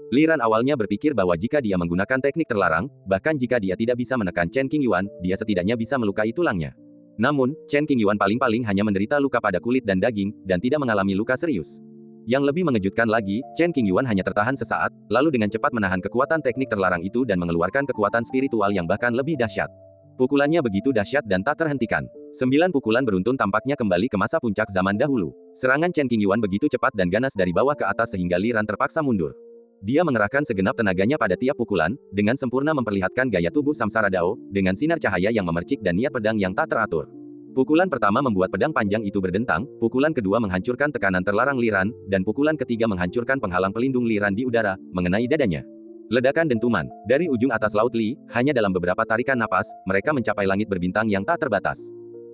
Liran awalnya berpikir bahwa jika dia menggunakan teknik terlarang, bahkan jika dia tidak bisa menekan Chen Qingyuan, dia setidaknya bisa melukai tulangnya. Namun, Chen Qingyuan paling-paling hanya menderita luka pada kulit dan daging, dan tidak mengalami luka serius. Yang lebih mengejutkan lagi, Chen Qingyuan hanya tertahan sesaat, lalu dengan cepat menahan kekuatan teknik terlarang itu dan mengeluarkan kekuatan spiritual yang bahkan lebih dahsyat. Pukulannya begitu dahsyat dan tak terhentikan. 9 pukulan beruntun tampaknya kembali ke masa puncak zaman dahulu. Serangan Chen Qingyuan begitu cepat dan ganas dari bawah ke atas sehingga Liran terpaksa mundur. Dia mengerahkan segenap tenaganya pada tiap pukulan, dengan sempurna memperlihatkan gaya tubuh Samsara Dao, dengan sinar cahaya yang memercik dan niat pedang yang tak teratur. Pukulan pertama membuat pedang panjang itu berdentang, pukulan kedua menghancurkan tekanan terlarang Liran, dan pukulan ketiga menghancurkan penghalang pelindung Liran di udara, mengenai dadanya. Ledakan dentuman, dari ujung atas Laut Li, hanya dalam beberapa tarikan napas, mereka mencapai langit berbintang yang tak terbatas.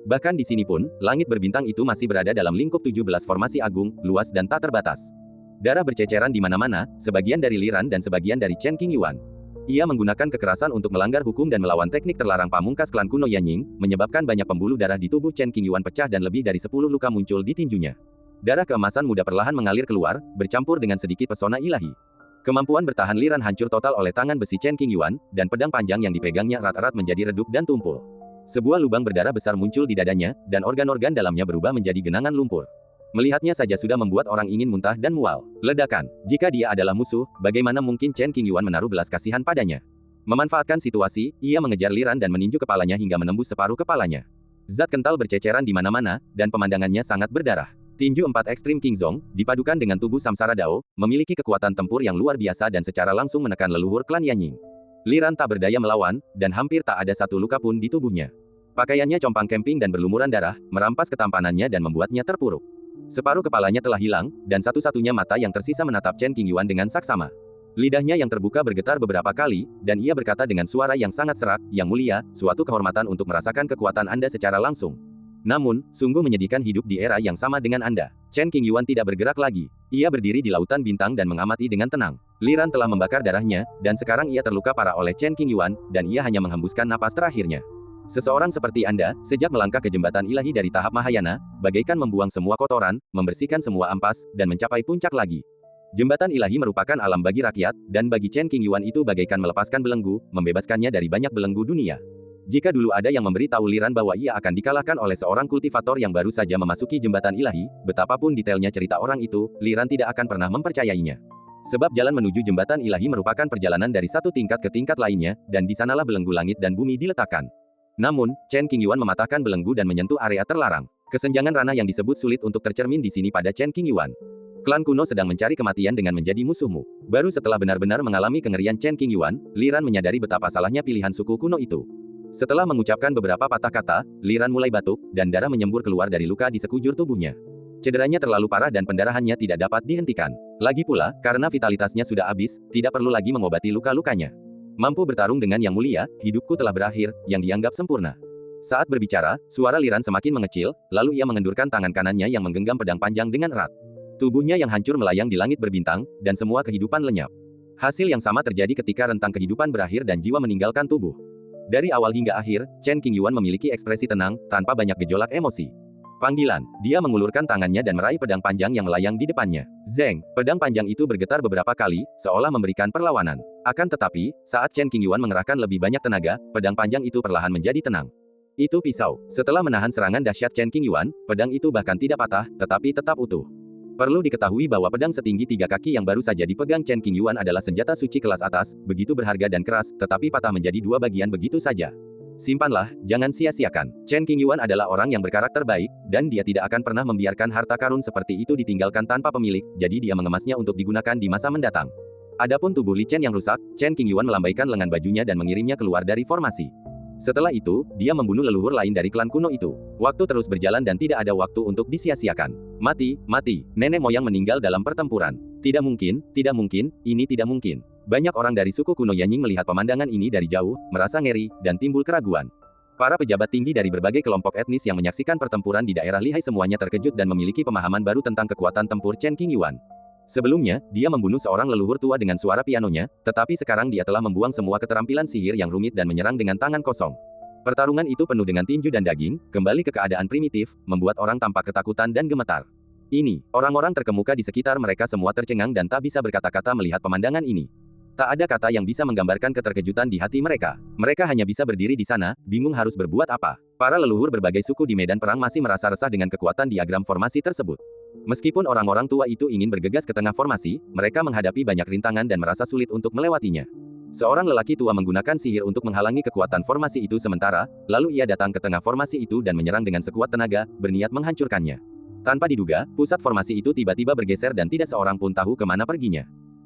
Bahkan di sini pun, langit berbintang itu masih berada dalam lingkup 17 formasi agung, luas dan tak terbatas. Darah berceceran di mana-mana, sebagian dari Liran dan sebagian dari Chen Qingyuan. Ia menggunakan kekerasan untuk melanggar hukum dan melawan teknik terlarang pamungkas klan kuno Yanying, menyebabkan banyak pembuluh darah di tubuh Chen Qingyuan pecah dan lebih dari 10 luka muncul di tinjunya. Darah keemasan muda perlahan mengalir keluar, bercampur dengan sedikit pesona ilahi. Kemampuan bertahan Liran hancur total oleh tangan besi Chen Qingyuan, dan pedang panjang yang dipegangnya erat-erat menjadi redup dan tumpul. Sebuah lubang berdarah besar muncul di dadanya, dan organ-organ dalamnya berubah menjadi genangan lumpur. Melihatnya saja sudah membuat orang ingin muntah dan mual. Ledakan. Jika dia adalah musuh, bagaimana mungkin Chen Qingyuan menaruh belas kasihan padanya? Memanfaatkan situasi, ia mengejar Liran dan meninju kepalanya hingga menembus separuh kepalanya. Zat kental berceceran di mana-mana, dan pemandangannya sangat berdarah. Tinju 4 ekstrim Kingzong, dipadukan dengan tubuh Samsara Dao, memiliki kekuatan tempur yang luar biasa dan secara langsung menekan leluhur klan Yanying. Liran tak berdaya melawan, dan hampir tak ada satu luka pun di tubuhnya. Pakaiannya compang camping dan berlumuran darah, merampas ketampanannya dan membuatnya terpuruk. Separuh kepalanya telah hilang, dan satu-satunya mata yang tersisa menatap Chen Qingyuan dengan saksama. Lidahnya yang terbuka bergetar beberapa kali, dan ia berkata dengan suara yang sangat serak, "Yang mulia, suatu kehormatan untuk merasakan kekuatan Anda secara langsung. Namun, sungguh menyedihkan hidup di era yang sama dengan Anda." Chen Qingyuan tidak bergerak lagi. Ia berdiri di lautan bintang dan mengamati dengan tenang. Liran telah membakar darahnya, dan sekarang ia terluka parah oleh Chen Qingyuan, dan ia hanya menghembuskan napas terakhirnya. Seseorang seperti Anda, sejak melangkah ke jembatan ilahi dari tahap Mahayana, bagaikan membuang semua kotoran, membersihkan semua ampas, dan mencapai puncak lagi. Jembatan ilahi merupakan alam bagi rakyat, dan bagi Chen Qingyuan itu bagaikan melepaskan belenggu, membebaskannya dari banyak belenggu dunia. Jika dulu ada yang memberi tahu Liran bahwa ia akan dikalahkan oleh seorang kultivator yang baru saja memasuki jembatan ilahi, betapapun detailnya cerita orang itu, Liran tidak akan pernah mempercayainya. Sebab jalan menuju jembatan ilahi merupakan perjalanan dari satu tingkat ke tingkat lainnya, dan di sanalah belenggu langit dan bumi diletakkan. Namun, Chen Qingyuan mematahkan belenggu dan menyentuh area terlarang. Kesenjangan ranah yang disebut sulit untuk tercermin di sini pada Chen Qingyuan. Klan kuno sedang mencari kematian dengan menjadi musuhmu. Baru setelah benar-benar mengalami kengerian Chen Qingyuan, Liran menyadari betapa salahnya pilihan suku kuno itu. Setelah mengucapkan beberapa patah kata, Liran mulai batuk, dan darah menyembur keluar dari luka di sekujur tubuhnya. Cederanya terlalu parah dan pendarahannya tidak dapat dihentikan. Lagi pula, karena vitalitasnya sudah habis, tidak perlu lagi mengobati luka-lukanya. Mampu bertarung dengan Yang Mulia, hidupku telah berakhir, yang dianggap sempurna. Saat berbicara, suara Liran semakin mengecil, lalu ia mengendurkan tangan kanannya yang menggenggam pedang panjang dengan erat. Tubuhnya yang hancur melayang di langit berbintang, dan semua kehidupan lenyap. Hasil yang sama terjadi ketika rentang kehidupan berakhir dan jiwa meninggalkan tubuh. Dari awal hingga akhir, Chen Qingyuan memiliki ekspresi tenang, tanpa banyak gejolak emosi. Panggilan. Dia mengulurkan tangannya dan meraih pedang panjang yang melayang di depannya. Zeng. Pedang panjang itu bergetar beberapa kali, seolah memberikan perlawanan. Akan tetapi, saat Chen Qingyuan mengerahkan lebih banyak tenaga, pedang panjang itu perlahan menjadi tenang. Itu pisau. Setelah menahan serangan dahsyat Chen Qingyuan, pedang itu bahkan tidak patah, tetapi tetap utuh. Perlu diketahui bahwa pedang setinggi 3 kaki yang baru saja dipegang Chen Qingyuan adalah senjata suci kelas atas, begitu berharga dan keras, tetapi patah menjadi 2 bagian begitu saja. Simpanlah, jangan sia-siakan. Chen Qingyuan adalah orang yang berkarakter baik, dan dia tidak akan pernah membiarkan harta karun seperti itu ditinggalkan tanpa pemilik, jadi dia mengemasnya untuk digunakan di masa mendatang. Adapun tubuh Li Chen yang rusak, Chen Qingyuan melambaikan lengan bajunya dan mengirimnya keluar dari formasi. Setelah itu, dia membunuh leluhur lain dari klan kuno itu. Waktu terus berjalan dan tidak ada waktu untuk disia-siakan. Mati, mati. Nenek moyang meninggal dalam pertempuran. Tidak mungkin, ini tidak mungkin. Banyak orang dari suku kuno Yanying melihat pemandangan ini dari jauh, merasa ngeri, dan timbul keraguan. Para pejabat tinggi dari berbagai kelompok etnis yang menyaksikan pertempuran di daerah Lihai semuanya terkejut dan memiliki pemahaman baru tentang kekuatan tempur Chen Qingyuan. Sebelumnya, dia membunuh seorang leluhur tua dengan suara pianonya, tetapi sekarang dia telah membuang semua keterampilan sihir yang rumit dan menyerang dengan tangan kosong. Pertarungan itu penuh dengan tinju dan daging, kembali ke keadaan primitif, membuat orang tampak ketakutan dan gemetar. Ini, orang-orang terkemuka di sekitar mereka semua tercengang dan tak bisa berkata-kata melihat pemandangan ini. Tak ada kata yang bisa menggambarkan keterkejutan di hati mereka. Mereka hanya bisa berdiri di sana, bingung harus berbuat apa. Para leluhur berbagai suku di medan perang masih merasa resah dengan kekuatan diagram formasi tersebut. Meskipun orang-orang tua itu ingin bergegas ke tengah formasi, mereka menghadapi banyak rintangan dan merasa sulit untuk melewatinya. Seorang lelaki tua menggunakan sihir untuk menghalangi kekuatan formasi itu sementara, lalu ia datang ke tengah formasi itu dan menyerang dengan sekuat tenaga, berniat menghancurkannya. Tanpa diduga, pusat formasi itu tiba-tiba bergeser dan tidak seorang pun tahu kemana perginya.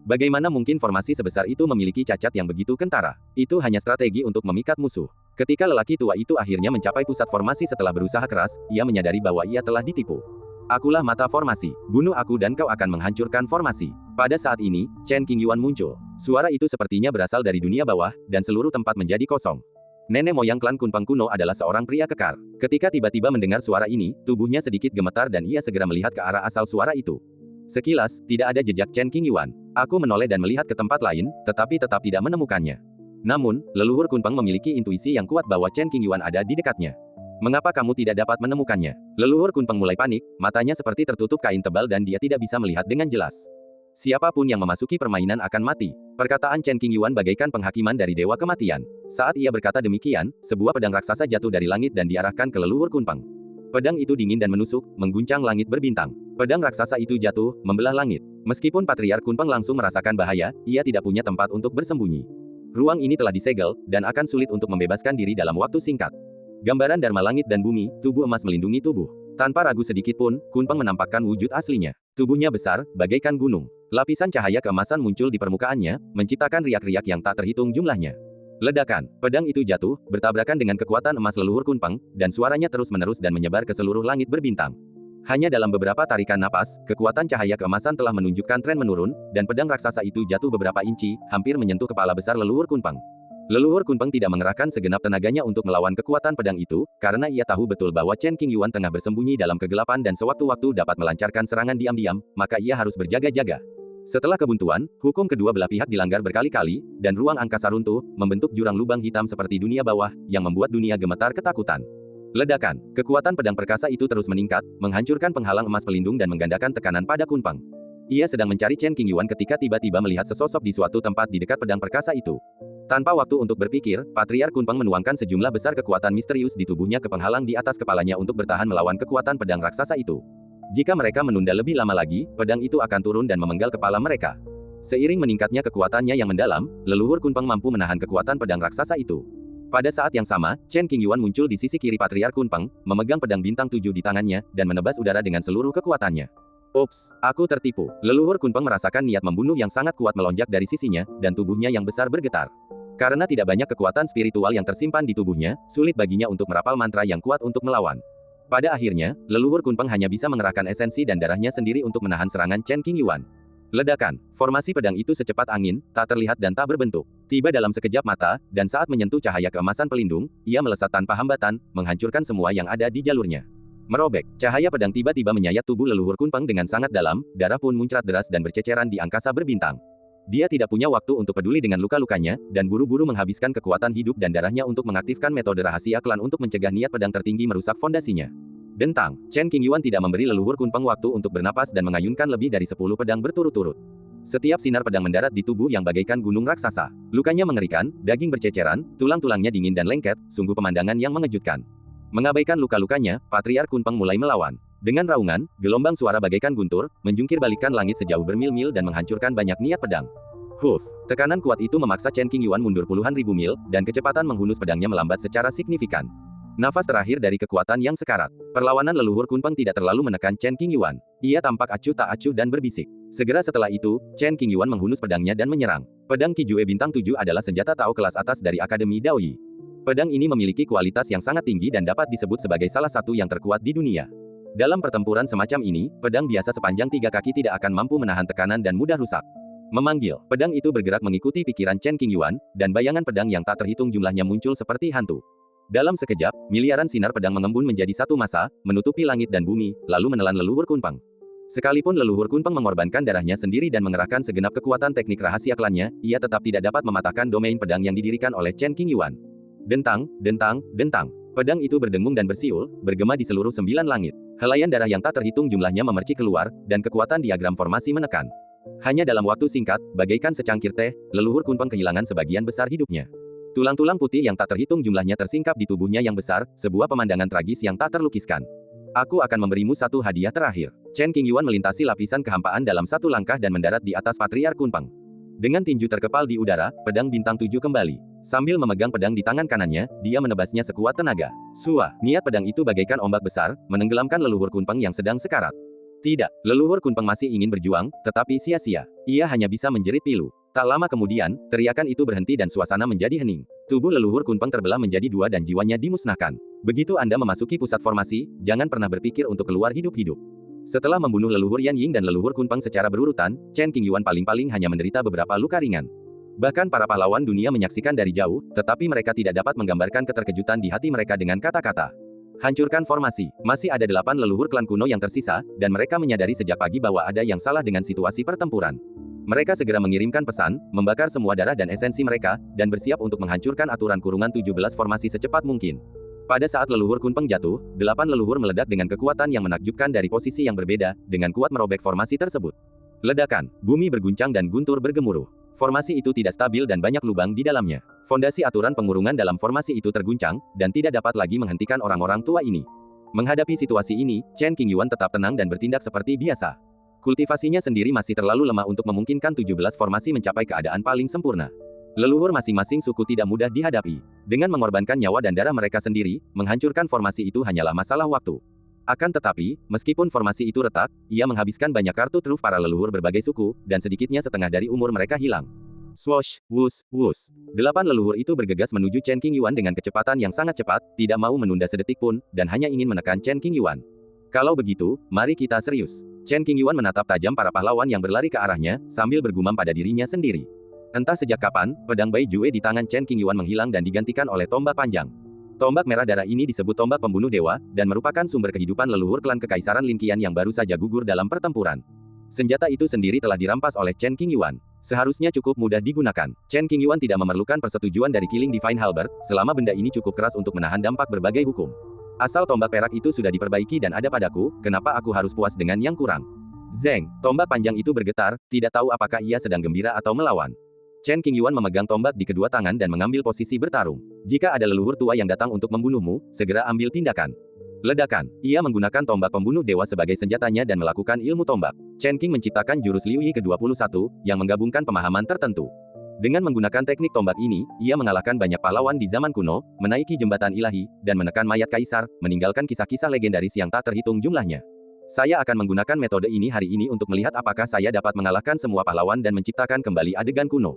Bagaimana mungkin formasi sebesar itu memiliki cacat yang begitu kentara? Itu hanya strategi untuk memikat musuh. Ketika lelaki tua itu akhirnya mencapai pusat formasi setelah berusaha keras, ia menyadari bahwa ia telah ditipu. Akulah mata formasi. Bunuh aku dan kau akan menghancurkan formasi. Pada saat ini, Chen Qingyuan muncul. Suara itu sepertinya berasal dari dunia bawah, dan seluruh tempat menjadi kosong. Nenek moyang klan Kunpang kuno adalah seorang pria kekar. Ketika tiba-tiba mendengar suara ini, tubuhnya sedikit gemetar dan ia segera melihat ke arah asal suara itu. Sekilas, tidak ada jejak Chen Qingyuan. Aku menoleh dan melihat ke tempat lain, tetapi tetap tidak menemukannya. Namun, leluhur Kunpang memiliki intuisi yang kuat bahwa Chen Qingyuan ada di dekatnya. Mengapa kamu tidak dapat menemukannya? Leluhur Kunpang mulai panik, matanya seperti tertutup kain tebal dan dia tidak bisa melihat dengan jelas. Siapapun yang memasuki permainan akan mati. Perkataan Chen Qingyuan bagaikan penghakiman dari dewa kematian. Saat ia berkata demikian, sebuah pedang raksasa jatuh dari langit dan diarahkan ke leluhur Kunpang. Pedang itu dingin dan menusuk, mengguncang langit berbintang. Pedang raksasa itu jatuh, membelah langit. Meskipun Patriark Kunpang langsung merasakan bahaya, ia tidak punya tempat untuk bersembunyi. Ruang ini telah disegel, dan akan sulit untuk membebaskan diri dalam waktu singkat. Gambaran Dharma langit dan bumi, tubuh emas melindungi tubuh. Tanpa ragu sedikit pun, Kunpang menampakkan wujud aslinya. Tubuhnya besar, bagaikan gunung. Lapisan cahaya keemasan muncul di permukaannya, menciptakan riak-riak yang tak terhitung jumlahnya. Ledakan, pedang itu jatuh, bertabrakan dengan kekuatan emas leluhur Kunpang, dan suaranya terus-menerus dan menyebar ke seluruh langit berbintang. Hanya dalam beberapa tarikan napas, kekuatan cahaya keemasan telah menunjukkan tren menurun, dan pedang raksasa itu jatuh beberapa inci, hampir menyentuh kepala besar leluhur Kunpang. Leluhur Kunpang tidak mengerahkan segenap tenaganya untuk melawan kekuatan pedang itu, karena ia tahu betul bahwa Chen Qingyuan tengah bersembunyi dalam kegelapan dan sewaktu-waktu dapat melancarkan serangan diam-diam, maka ia harus berjaga-jaga. Setelah kebuntuan, hukum kedua belah pihak dilanggar berkali-kali, dan ruang angkasa runtuh, membentuk jurang lubang hitam seperti dunia bawah, yang membuat dunia gemetar ketakutan. Ledakan, kekuatan pedang perkasa itu terus meningkat, menghancurkan penghalang emas pelindung dan menggandakan tekanan pada Kunpang. Ia sedang mencari Chen Qingyuan ketika tiba-tiba melihat sesosok di suatu tempat di dekat pedang perkasa itu. Tanpa waktu untuk berpikir, Patriark Kunpang menuangkan sejumlah besar kekuatan misterius di tubuhnya ke penghalang di atas kepalanya untuk bertahan melawan kekuatan pedang raksasa itu. Jika mereka menunda lebih lama lagi, pedang itu akan turun dan memenggal kepala mereka. Seiring meningkatnya kekuatannya yang mendalam, leluhur Kunpang mampu menahan kekuatan pedang raksasa itu. Pada saat yang sama, Chen Qingyuan muncul di sisi kiri Patriark Kunpang, memegang pedang bintang 7 di tangannya, dan menebas udara dengan seluruh kekuatannya. Ups, aku tertipu. Leluhur Kunpang merasakan niat membunuh yang sangat kuat melonjak dari sisinya, dan tubuhnya yang besar bergetar. Karena tidak banyak kekuatan spiritual yang tersimpan di tubuhnya, sulit baginya untuk merapal mantra yang kuat untuk melawan. Pada akhirnya, leluhur Kunpang hanya bisa mengerahkan esensi dan darahnya sendiri untuk menahan serangan Chen Qingyuan. Ledakan, formasi pedang itu secepat angin, tak terlihat dan tak berbentuk. Tiba dalam sekejap mata, dan saat menyentuh cahaya keemasan pelindung, ia melesat tanpa hambatan, menghancurkan semua yang ada di jalurnya. Merobek, cahaya pedang tiba-tiba menyayat tubuh leluhur Kunpang dengan sangat dalam, darah pun muncrat deras dan berceceran di angkasa berbintang. Dia tidak punya waktu untuk peduli dengan luka-lukanya, dan buru-buru menghabiskan kekuatan hidup dan darahnya untuk mengaktifkan metode rahasia klan untuk mencegah niat pedang tertinggi merusak fondasinya. Dentang, Chen Qingyuan tidak memberi leluhur Kunpang waktu untuk bernapas dan mengayunkan lebih dari 10 pedang berturut-turut. Setiap sinar pedang mendarat di tubuh yang bagaikan gunung raksasa. Lukanya mengerikan, daging berceceran, tulang-tulangnya dingin dan lengket, sungguh pemandangan yang mengejutkan. Mengabaikan luka-lukanya, Patriark Kunpang mulai melawan. Dengan raungan, gelombang suara bagaikan guntur, menjungkir balikkan langit sejauh bermil-mil dan menghancurkan banyak niat pedang. Huff, tekanan kuat itu memaksa Chen Qingyuan mundur puluhan ribu mil, dan kecepatan menghunus pedangnya melambat secara signifikan. Nafas terakhir dari kekuatan yang sekarat. Perlawanan leluhur Kunpang tidak terlalu menekan Chen Qingyuan. Ia tampak acuh tak acuh dan berbisik. Segera setelah itu, Chen Qingyuan menghunus pedangnya dan menyerang. Pedang Qijue bintang 7 adalah senjata Tao kelas atas dari Akademi Daoyi. Pedang ini memiliki kualitas yang sangat tinggi dan dapat disebut sebagai salah satu yang terkuat di dunia. Dalam pertempuran semacam ini, pedang biasa sepanjang 3 kaki tidak akan mampu menahan tekanan dan mudah rusak. Memanggil, pedang itu bergerak mengikuti pikiran Chen Qingyuan, dan bayangan pedang yang tak terhitung jumlahnya muncul seperti hantu. Dalam sekejap, miliaran sinar pedang mengembun menjadi satu massa, menutupi langit dan bumi, lalu menelan leluhur Kunpang. Sekalipun leluhur Kunpang mengorbankan darahnya sendiri dan mengerahkan segenap kekuatan teknik rahasia klannya, ia tetap tidak dapat mematahkan domain pedang yang didirikan oleh Chen Qingyuan. Dentang, dentang, dentang. Pedang itu berdengung dan bersiul, bergema di seluruh 9 langit. Helaian darah yang tak terhitung jumlahnya memercik keluar, dan kekuatan diagram formasi menekan. Hanya dalam waktu singkat, bagaikan secangkir teh, leluhur Kunpeng kehilangan sebagian besar hidupnya. Tulang-tulang putih yang tak terhitung jumlahnya tersingkap di tubuhnya yang besar, sebuah pemandangan tragis yang tak terlukiskan. Aku akan memberimu satu hadiah terakhir. Chen Qingyuan melintasi lapisan kehampaan dalam satu langkah dan mendarat di atas Patriark Kunpeng. Dengan tinju terkepal di udara, pedang bintang 7 kembali. Sambil memegang pedang di tangan kanannya, dia menebasnya sekuat tenaga. Sua, niat pedang itu bagaikan ombak besar, menenggelamkan leluhur Kunpeng yang sedang sekarat. Tidak, leluhur Kunpeng masih ingin berjuang, tetapi sia-sia. Ia hanya bisa menjerit pilu. Tak lama kemudian, teriakan itu berhenti dan suasana menjadi hening. Tubuh leluhur Kunpeng terbelah menjadi dua dan jiwanya dimusnahkan. Begitu Anda memasuki pusat formasi, jangan pernah berpikir untuk keluar hidup-hidup. Setelah membunuh leluhur Yan Ying dan leluhur Kunpeng secara berurutan, Chen Qingyuan paling-paling hanya menderita beberapa luka ringan. Bahkan para pahlawan dunia menyaksikan dari jauh, tetapi mereka tidak dapat menggambarkan keterkejutan di hati mereka dengan kata-kata. Hancurkan formasi. Masih ada 8 leluhur klan kuno yang tersisa, dan mereka menyadari sejak pagi bahwa ada yang salah dengan situasi pertempuran. Mereka segera mengirimkan pesan, membakar semua darah dan esensi mereka, dan bersiap untuk menghancurkan aturan kurungan 17 formasi secepat mungkin. Pada saat leluhur Kunpeng jatuh, 8 leluhur meledak dengan kekuatan yang menakjubkan dari posisi yang berbeda, dengan kuat merobek formasi tersebut. Ledakan, bumi berguncang dan guntur bergemuruh. Formasi itu tidak stabil dan banyak lubang di dalamnya. Fondasi aturan pengurungan dalam formasi itu terguncang, dan tidak dapat lagi menghentikan orang-orang tua ini. Menghadapi situasi ini, Chen Qingyuan tetap tenang dan bertindak seperti biasa. Kultivasinya sendiri masih terlalu lemah untuk memungkinkan 17 formasi mencapai keadaan paling sempurna. Leluhur masing-masing suku tidak mudah dihadapi. Dengan mengorbankan nyawa dan darah mereka sendiri, menghancurkan formasi itu hanyalah masalah waktu. Akan tetapi, meskipun formasi itu retak, ia menghabiskan banyak kartu truf para leluhur berbagai suku, dan sedikitnya setengah dari umur mereka hilang. Swosh, wush, wush. 8 leluhur itu bergegas menuju Chen Qingyuan dengan kecepatan yang sangat cepat, tidak mau menunda sedetik pun, dan hanya ingin menekan Chen Qingyuan. Kalau begitu, mari kita serius. Chen Qingyuan menatap tajam para pahlawan yang berlari ke arahnya, sambil bergumam pada dirinya sendiri. Entah sejak kapan, pedang Bai Jue di tangan Chen Qingyuan menghilang dan digantikan oleh tombak panjang. Tombak merah darah ini disebut tombak pembunuh dewa, dan merupakan sumber kehidupan leluhur klan Kekaisaran Lin Qian yang baru saja gugur dalam pertempuran. Senjata itu sendiri telah dirampas oleh Chen Qingyuan. Seharusnya cukup mudah digunakan. Chen Qingyuan tidak memerlukan persetujuan dari Killing Divine Halberd, selama benda ini cukup keras untuk menahan dampak berbagai hukum. Asal tombak perak itu sudah diperbaiki dan ada padaku, kenapa aku harus puas dengan yang kurang? Zeng, tombak panjang itu bergetar, tidak tahu apakah ia sedang gembira atau melawan. Chen Qingyuan memegang tombak di kedua tangan dan mengambil posisi bertarung. Jika ada leluhur tua yang datang untuk membunuhmu, segera ambil tindakan. Ledakan. Ia menggunakan tombak pembunuh dewa sebagai senjatanya dan melakukan ilmu tombak. Chen Qing menciptakan jurus Liu Yi ke-21, yang menggabungkan pemahaman tertentu. Dengan menggunakan teknik tombak ini, ia mengalahkan banyak pahlawan di zaman kuno, menaiki jembatan ilahi, dan menekan mayat kaisar, meninggalkan kisah-kisah legendaris yang tak terhitung jumlahnya. Saya akan menggunakan metode ini hari ini untuk melihat apakah saya dapat mengalahkan semua pahlawan dan menciptakan kembali adegan kuno.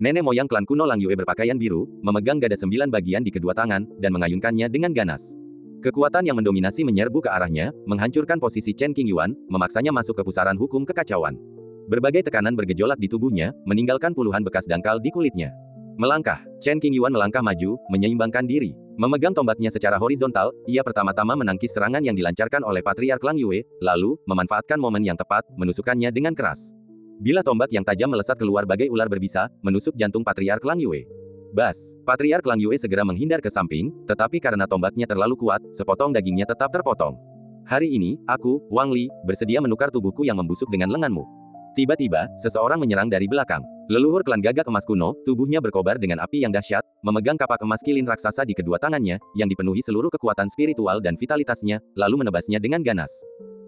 Nenek moyang klan kuno Lang Yue berpakaian biru, memegang gada 9 bagian di kedua tangan, dan mengayunkannya dengan ganas. Kekuatan yang mendominasi menyerbu ke arahnya, menghancurkan posisi Chen Qingyuan, memaksanya masuk ke pusaran hukum kekacauan. Berbagai tekanan bergejolak di tubuhnya, meninggalkan puluhan bekas dangkal di kulitnya. Melangkah, Chen Qingyuan melangkah maju, menyeimbangkan diri. Memegang tombaknya secara horizontal, ia pertama-tama menangkis serangan yang dilancarkan oleh Patriark Lang Yue, lalu, memanfaatkan momen yang tepat, menusukkannya dengan keras. Bilah tombak yang tajam melesat keluar bagai ular berbisa, menusuk jantung Patriark Lang Yue. Bas! Patriark Lang Yue segera menghindar ke samping, tetapi karena tombaknya terlalu kuat, sepotong dagingnya tetap terpotong. Hari ini, aku, Wang Li, bersedia menukar tubuhku yang membusuk dengan lenganmu. Tiba-tiba, seseorang menyerang dari belakang. Leluhur klan gagak emas kuno, tubuhnya berkobar dengan api yang dahsyat, memegang kapak emas kilin raksasa di kedua tangannya, yang dipenuhi seluruh kekuatan spiritual dan vitalitasnya, lalu menebasnya dengan ganas.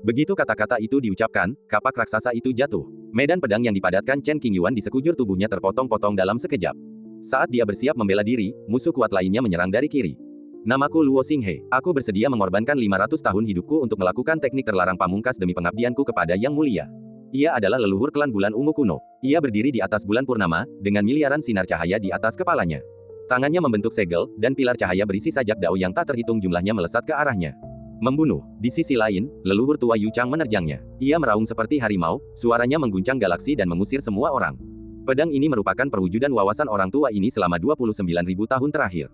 Begitu kata-kata itu diucapkan, kapak raksasa itu jatuh. Medan pedang yang dipadatkan Chen Qingyuan di sekujur tubuhnya terpotong-potong dalam sekejap. Saat dia bersiap membela diri, musuh kuat lainnya menyerang dari kiri. Namaku Luo Xinghe. Aku bersedia mengorbankan 500 tahun hidupku untuk melakukan teknik terlarang pamungkas demi pengabdianku kepada Yang Mulia. Ia adalah leluhur klan bulan ungu kuno. Ia berdiri di atas bulan purnama, dengan miliaran sinar cahaya di atas kepalanya. Tangannya membentuk segel, dan pilar cahaya berisi sajak dao yang tak terhitung jumlahnya melesat ke arahnya. Membunuh. Di sisi lain, leluhur tua Yu Chang menerjangnya. Ia meraung seperti harimau, suaranya mengguncang galaksi dan mengusir semua orang. Pedang ini merupakan perwujudan wawasan orang tua ini selama 29.000 tahun terakhir.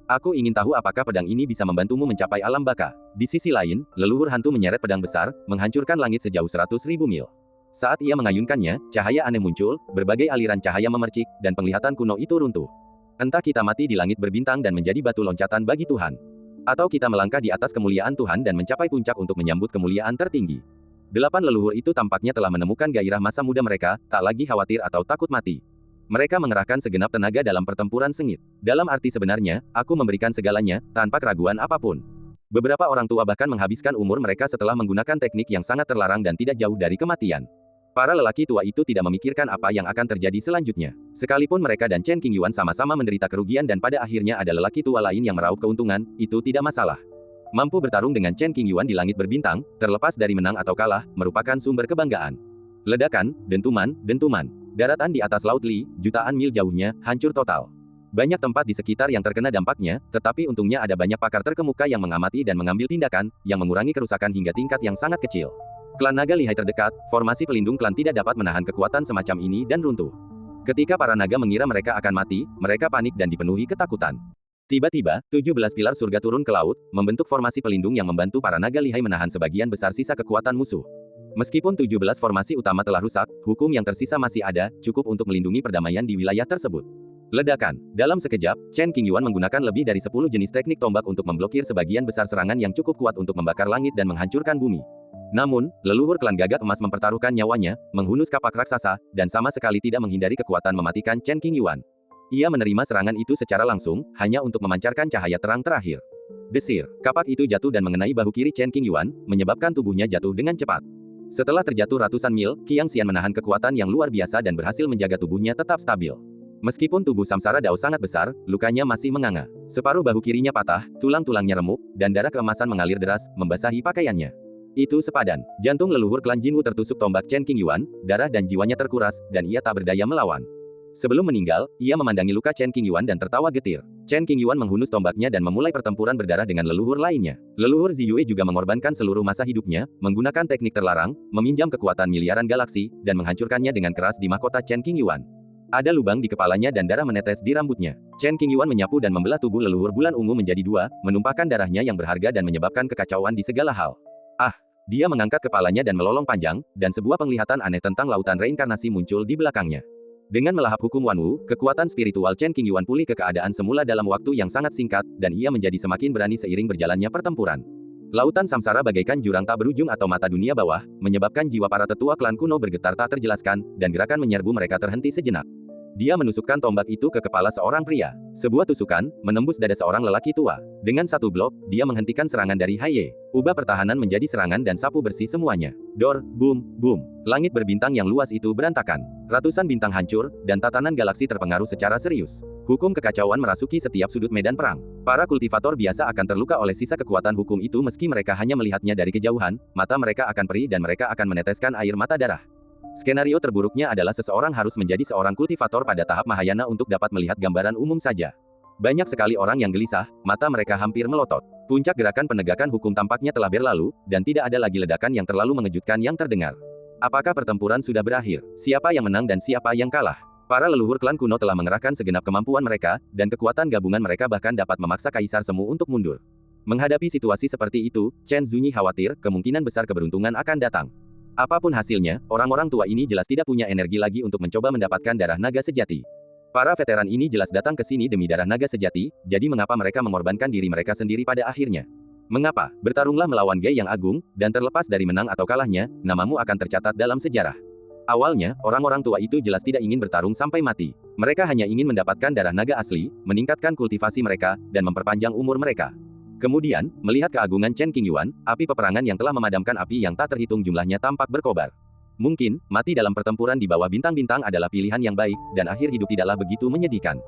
Aku ingin tahu apakah pedang ini bisa membantumu mencapai alam baka. Di sisi lain, leluhur hantu menyeret pedang besar, menghancurkan langit sejauh 100.000 mil. Saat ia mengayunkannya, cahaya aneh muncul, berbagai aliran cahaya memercik, dan penglihatan kuno itu runtuh. Entah kita mati di langit berbintang dan menjadi batu loncatan bagi Tuhan. Atau kita melangkah di atas kemuliaan Tuhan dan mencapai puncak untuk menyambut kemuliaan tertinggi. 8 leluhur itu tampaknya telah menemukan gairah masa muda mereka, tak lagi khawatir atau takut mati. Mereka mengerahkan segenap tenaga dalam pertempuran sengit. Dalam arti sebenarnya, aku memberikan segalanya, tanpa keraguan apapun. Beberapa orang tua bahkan menghabiskan umur mereka setelah menggunakan teknik yang sangat terlarang dan tidak jauh dari kematian. Para lelaki tua itu tidak memikirkan apa yang akan terjadi selanjutnya. Sekalipun mereka dan Chen Qingyuan sama-sama menderita kerugian dan pada akhirnya ada lelaki tua lain yang meraup keuntungan, itu tidak masalah. Mampu bertarung dengan Chen Qingyuan di langit berbintang, terlepas dari menang atau kalah, merupakan sumber kebanggaan. Ledakan, dentuman, daratan di atas Laut Li, jutaan mil jauhnya, hancur total. Banyak tempat di sekitar yang terkena dampaknya, tetapi untungnya ada banyak pakar terkemuka yang mengamati dan mengambil tindakan, yang mengurangi kerusakan hingga tingkat yang sangat kecil. Klan naga lihai terdekat, formasi pelindung klan tidak dapat menahan kekuatan semacam ini dan runtuh. Ketika para naga mengira mereka akan mati, mereka panik dan dipenuhi ketakutan. Tiba-tiba, 17 pilar surga turun ke laut, membentuk formasi pelindung yang membantu para naga lihai menahan sebagian besar sisa kekuatan musuh. Meskipun 17 formasi utama telah rusak, hukum yang tersisa masih ada, cukup untuk melindungi perdamaian di wilayah tersebut. Ledakan. Dalam sekejap, Chen Qingyuan menggunakan lebih dari 10 jenis teknik tombak untuk memblokir sebagian besar serangan yang cukup kuat untuk membakar langit dan menghancurkan bumi. Namun, leluhur klan gagak emas mempertaruhkan nyawanya, menghunus kapak raksasa, dan sama sekali tidak menghindari kekuatan mematikan Chen Qingyuan. Ia menerima serangan itu secara langsung, hanya untuk memancarkan cahaya terang terakhir. Desir. Kapak itu jatuh dan mengenai bahu kiri Chen Qingyuan, menyebabkan tubuhnya jatuh dengan cepat. Setelah terjatuh ratusan mil, Qiang Xian menahan kekuatan yang luar biasa dan berhasil menjaga tubuhnya tetap stabil. Meskipun tubuh Samsara Dao sangat besar, lukanya masih menganga. Separuh bahu kirinya patah, tulang-tulangnya remuk, dan darah keemasan mengalir deras, membasahi pakaiannya. Itu sepadan. Jantung leluhur klan Jinwu tertusuk tombak Chen Qingyuan, darah dan jiwanya terkuras, dan ia tak berdaya melawan. Sebelum meninggal, ia memandangi luka Chen Qingyuan dan tertawa getir. Chen Qingyuan menghunus tombaknya dan memulai pertempuran berdarah dengan leluhur lainnya. Leluhur Ziyue juga mengorbankan seluruh masa hidupnya, menggunakan teknik terlarang, meminjam kekuatan miliaran galaksi, dan menghancurkannya dengan keras di mahkota Chen Qingyuan. Ada lubang di kepalanya dan darah menetes di rambutnya. Chen Qingyuan menyapu dan membelah tubuh leluhur bulan ungu menjadi dua, menumpahkan darahnya yang berharga dan menyebabkan kekacauan di segala hal. Dia mengangkat kepalanya dan melolong panjang, dan sebuah penglihatan aneh tentang lautan reinkarnasi muncul di belakangnya. Dengan melahap hukum Wanwu, kekuatan spiritual Chen Qingyuan pulih ke keadaan semula dalam waktu yang sangat singkat, dan ia menjadi semakin berani seiring berjalannya pertempuran. Lautan samsara bagaikan jurang tak berujung atau mata dunia bawah, menyebabkan jiwa para tetua klan kuno bergetar tak terjelaskan, dan gerakan menyerbu mereka terhenti sejenak. Dia menusukkan tombak itu ke kepala seorang pria. Sebuah tusukan, menembus dada seorang lelaki tua. Dengan satu blok, dia menghentikan serangan dari Haiye. Ubah pertahanan menjadi serangan dan sapu bersih semuanya. Dor, boom, boom. Langit berbintang yang luas itu berantakan. Ratusan bintang hancur, dan tatanan galaksi terpengaruh secara serius. Hukum kekacauan merasuki setiap sudut medan perang. Para kultivator biasa akan terluka oleh sisa kekuatan hukum itu meski mereka hanya melihatnya dari kejauhan, mata mereka akan perih dan mereka akan meneteskan air mata darah. Skenario terburuknya adalah seseorang harus menjadi seorang kultivator pada tahap Mahayana untuk dapat melihat gambaran umum saja. Banyak sekali orang yang gelisah, mata mereka hampir melotot. Puncak gerakan penegakan hukum tampaknya telah berlalu, dan tidak ada lagi ledakan yang terlalu mengejutkan yang terdengar. Apakah pertempuran sudah berakhir? Siapa yang menang dan siapa yang kalah? Para leluhur klan kuno telah mengerahkan segenap kemampuan mereka, dan kekuatan gabungan mereka bahkan dapat memaksa Kaisar Semu untuk mundur. Menghadapi situasi seperti itu, Chen Zunyi khawatir, kemungkinan besar keberuntungan akan datang. Apapun hasilnya, orang-orang tua ini jelas tidak punya energi lagi untuk mencoba mendapatkan darah naga sejati. Para veteran ini jelas datang ke sini demi darah naga sejati, jadi mengapa mereka mengorbankan diri mereka sendiri pada akhirnya? Mengapa? Bertarunglah melawan Gai yang agung, dan terlepas dari menang atau kalahnya, namamu akan tercatat dalam sejarah. Awalnya, orang-orang tua itu jelas tidak ingin bertarung sampai mati. Mereka hanya ingin mendapatkan darah naga asli, meningkatkan kultivasi mereka, dan memperpanjang umur mereka. Kemudian, melihat keagungan Chen Qingyuan, api peperangan yang telah memadamkan api yang tak terhitung jumlahnya tampak berkobar. Mungkin, mati dalam pertempuran di bawah bintang-bintang adalah pilihan yang baik, dan akhir hidup tidaklah begitu menyedihkan.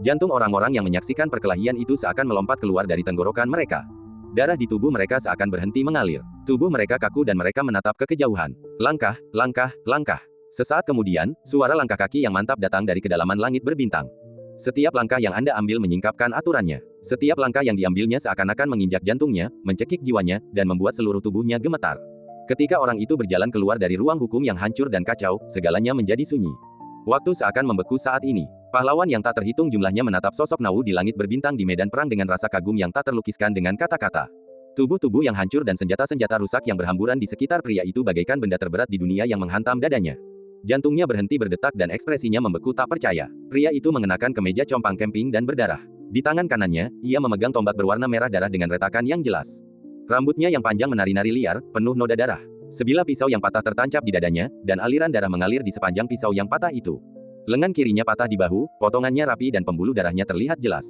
Jantung orang-orang yang menyaksikan perkelahian itu seakan melompat keluar dari tenggorokan mereka. Darah di tubuh mereka seakan berhenti mengalir. Tubuh mereka kaku dan mereka menatap ke kejauhan. Langkah, langkah, langkah. Sesaat kemudian, suara langkah kaki yang mantap datang dari kedalaman langit berbintang. Setiap langkah yang Anda ambil menyingkapkan aturannya. Setiap langkah yang diambilnya seakan-akan menginjak jantungnya, mencekik jiwanya, dan membuat seluruh tubuhnya gemetar. Ketika orang itu berjalan keluar dari ruang hukum yang hancur dan kacau, segalanya menjadi sunyi. Waktu seakan membeku saat ini. Pahlawan yang tak terhitung jumlahnya menatap sosok Nau di langit berbintang di medan perang dengan rasa kagum yang tak terlukiskan dengan kata-kata. Tubuh-tubuh yang hancur dan senjata-senjata rusak yang berhamburan di sekitar pria itu bagaikan benda terberat di dunia yang menghantam dadanya. Jantungnya berhenti berdetak dan ekspresinya membeku tak percaya. Pria itu mengenakan kemeja compang camping dan berdarah. Di tangan kanannya, ia memegang tombak berwarna merah darah dengan retakan yang jelas. Rambutnya yang panjang menari-nari liar, penuh noda darah. Sebilah pisau yang patah tertancap di dadanya, dan aliran darah mengalir di sepanjang pisau yang patah itu. Lengan kirinya patah di bahu, potongannya rapi dan pembuluh darahnya terlihat jelas.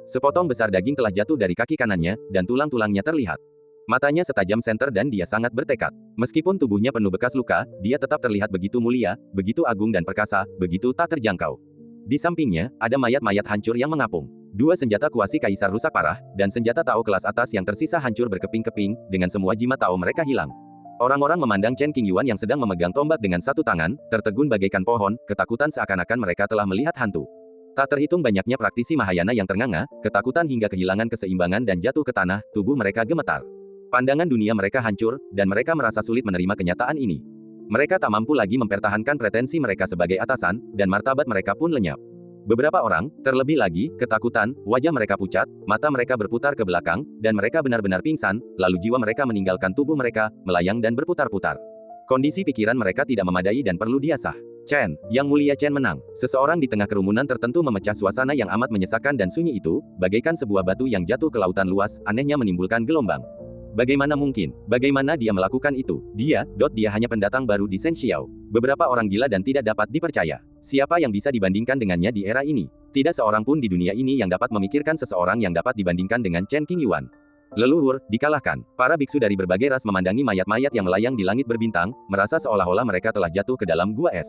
Sepotong besar daging telah jatuh dari kaki kanannya, dan tulang-tulangnya terlihat. Matanya setajam senter dan dia sangat bertekad. Meskipun tubuhnya penuh bekas luka, dia tetap terlihat begitu mulia, begitu agung dan perkasa, begitu tak terjangkau. Di sampingnya, ada mayat-mayat hancur yang mengapung. Dua senjata kuasi kaisar rusak parah, dan senjata Tao kelas atas yang tersisa hancur berkeping-keping, dengan semua jimat Tao mereka hilang. Orang-orang memandang Chen Qingyuan yang sedang memegang tombak dengan satu tangan, tertegun bagaikan pohon, ketakutan seakan-akan mereka telah melihat hantu. Tak terhitung banyaknya praktisi Mahayana yang ternganga, ketakutan hingga kehilangan keseimbangan dan jatuh ke tanah, tubuh mereka gemetar. Pandangan dunia mereka hancur, dan mereka merasa sulit menerima kenyataan ini. Mereka tak mampu lagi mempertahankan pretensi mereka sebagai atasan, dan martabat mereka pun lenyap. Beberapa orang, terlebih lagi, ketakutan, wajah mereka pucat, mata mereka berputar ke belakang, dan mereka benar-benar pingsan, lalu jiwa mereka meninggalkan tubuh mereka, melayang dan berputar-putar. Kondisi pikiran mereka tidak memadai dan perlu diasah. Chen, Yang Mulia Chen menang. Seseorang di tengah kerumunan tertentu memecah suasana yang amat menyesakan dan sunyi itu, bagaikan sebuah batu yang jatuh ke lautan luas, anehnya menimbulkan gelombang. Bagaimana mungkin? Bagaimana dia melakukan itu? Dia hanya pendatang baru di Senxiao. Beberapa orang gila dan tidak dapat dipercaya. Siapa yang bisa dibandingkan dengannya di era ini? Tidak seorang pun di dunia ini yang dapat memikirkan seseorang yang dapat dibandingkan dengan Chen Qingyuan. Leluhur, dikalahkan. Para biksu dari berbagai ras memandangi mayat-mayat yang melayang di langit berbintang, merasa seolah-olah mereka telah jatuh ke dalam gua es.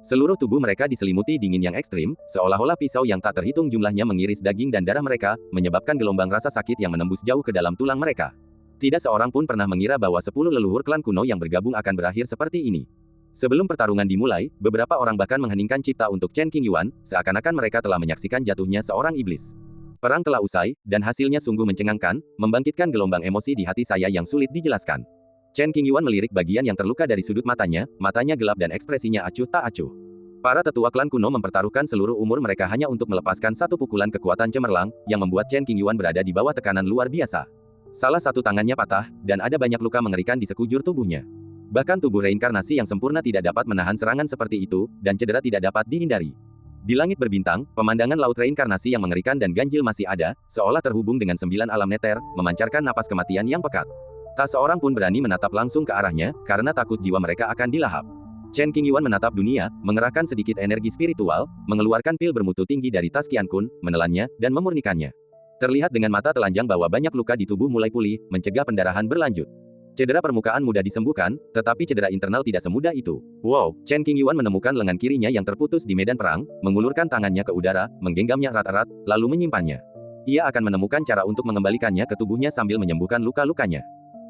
Seluruh tubuh mereka diselimuti dingin yang ekstrim, seolah-olah pisau yang tak terhitung jumlahnya mengiris daging dan darah mereka, menyebabkan gelombang rasa sakit yang menembus jauh ke dalam tulang mereka. Tidak seorang pun pernah mengira bahwa 10 leluhur klan kuno yang bergabung akan berakhir seperti ini. Sebelum pertarungan dimulai, beberapa orang bahkan mengheningkan cipta untuk Chen Qingyuan, seakan-akan mereka telah menyaksikan jatuhnya seorang iblis. Perang telah usai, dan hasilnya sungguh mencengangkan, membangkitkan gelombang emosi di hati saya yang sulit dijelaskan. Chen Qingyuan melirik bagian yang terluka dari sudut matanya gelap dan ekspresinya acuh tak acuh. Para tetua klan kuno mempertaruhkan seluruh umur mereka hanya untuk melepaskan satu pukulan kekuatan cemerlang, yang membuat Chen Qingyuan berada di bawah tekanan luar biasa. Salah satu tangannya patah, dan ada banyak luka mengerikan di sekujur tubuhnya. Bahkan tubuh reinkarnasi yang sempurna tidak dapat menahan serangan seperti itu, dan cedera tidak dapat dihindari. Di langit berbintang, pemandangan laut reinkarnasi yang mengerikan dan ganjil masih ada, seolah terhubung dengan 9 alam neter, memancarkan napas kematian yang pekat. Tak seorang pun berani menatap langsung ke arahnya, karena takut jiwa mereka akan dilahap. Chen Qingyuan menatap dunia, mengerahkan sedikit energi spiritual, mengeluarkan pil bermutu tinggi dari tas Qian Kun, menelannya, dan memurnikannya. Terlihat dengan mata telanjang bahwa banyak luka di tubuh mulai pulih, mencegah pendarahan berlanjut. Cedera permukaan mudah disembuhkan, tetapi cedera internal tidak semudah itu. Wow, Chen Qingyuan menemukan lengan kirinya yang terputus di medan perang, mengulurkan tangannya ke udara, menggenggamnya erat-erat, lalu menyimpannya. Ia akan menemukan cara untuk mengembalikannya ke tubuhnya sambil menyembuhkan luka-lukanya.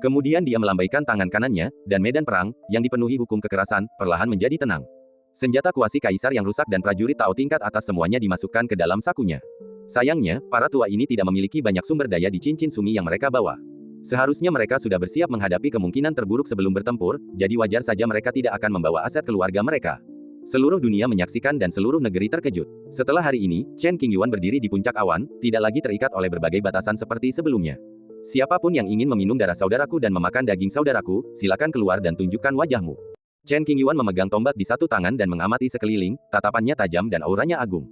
Kemudian dia melambaikan tangan kanannya, dan medan perang, yang dipenuhi hukum kekerasan, perlahan menjadi tenang. Senjata kuasi kaisar yang rusak dan prajurit Tao tingkat atas semuanya dimasukkan ke dalam sakunya. Sayangnya, para tua ini tidak memiliki banyak sumber daya di cincin sumi yang mereka bawa. Seharusnya mereka sudah bersiap menghadapi kemungkinan terburuk sebelum bertempur, jadi wajar saja mereka tidak akan membawa aset keluarga mereka. Seluruh dunia menyaksikan dan seluruh negeri terkejut. Setelah hari ini, Chen Qingyuan berdiri di puncak awan, tidak lagi terikat oleh berbagai batasan seperti sebelumnya. Siapapun yang ingin meminum darah saudaraku dan memakan daging saudaraku, silakan keluar dan tunjukkan wajahmu. Chen Qingyuan memegang tombak di satu tangan dan mengamati sekeliling, tatapannya tajam dan auranya agung.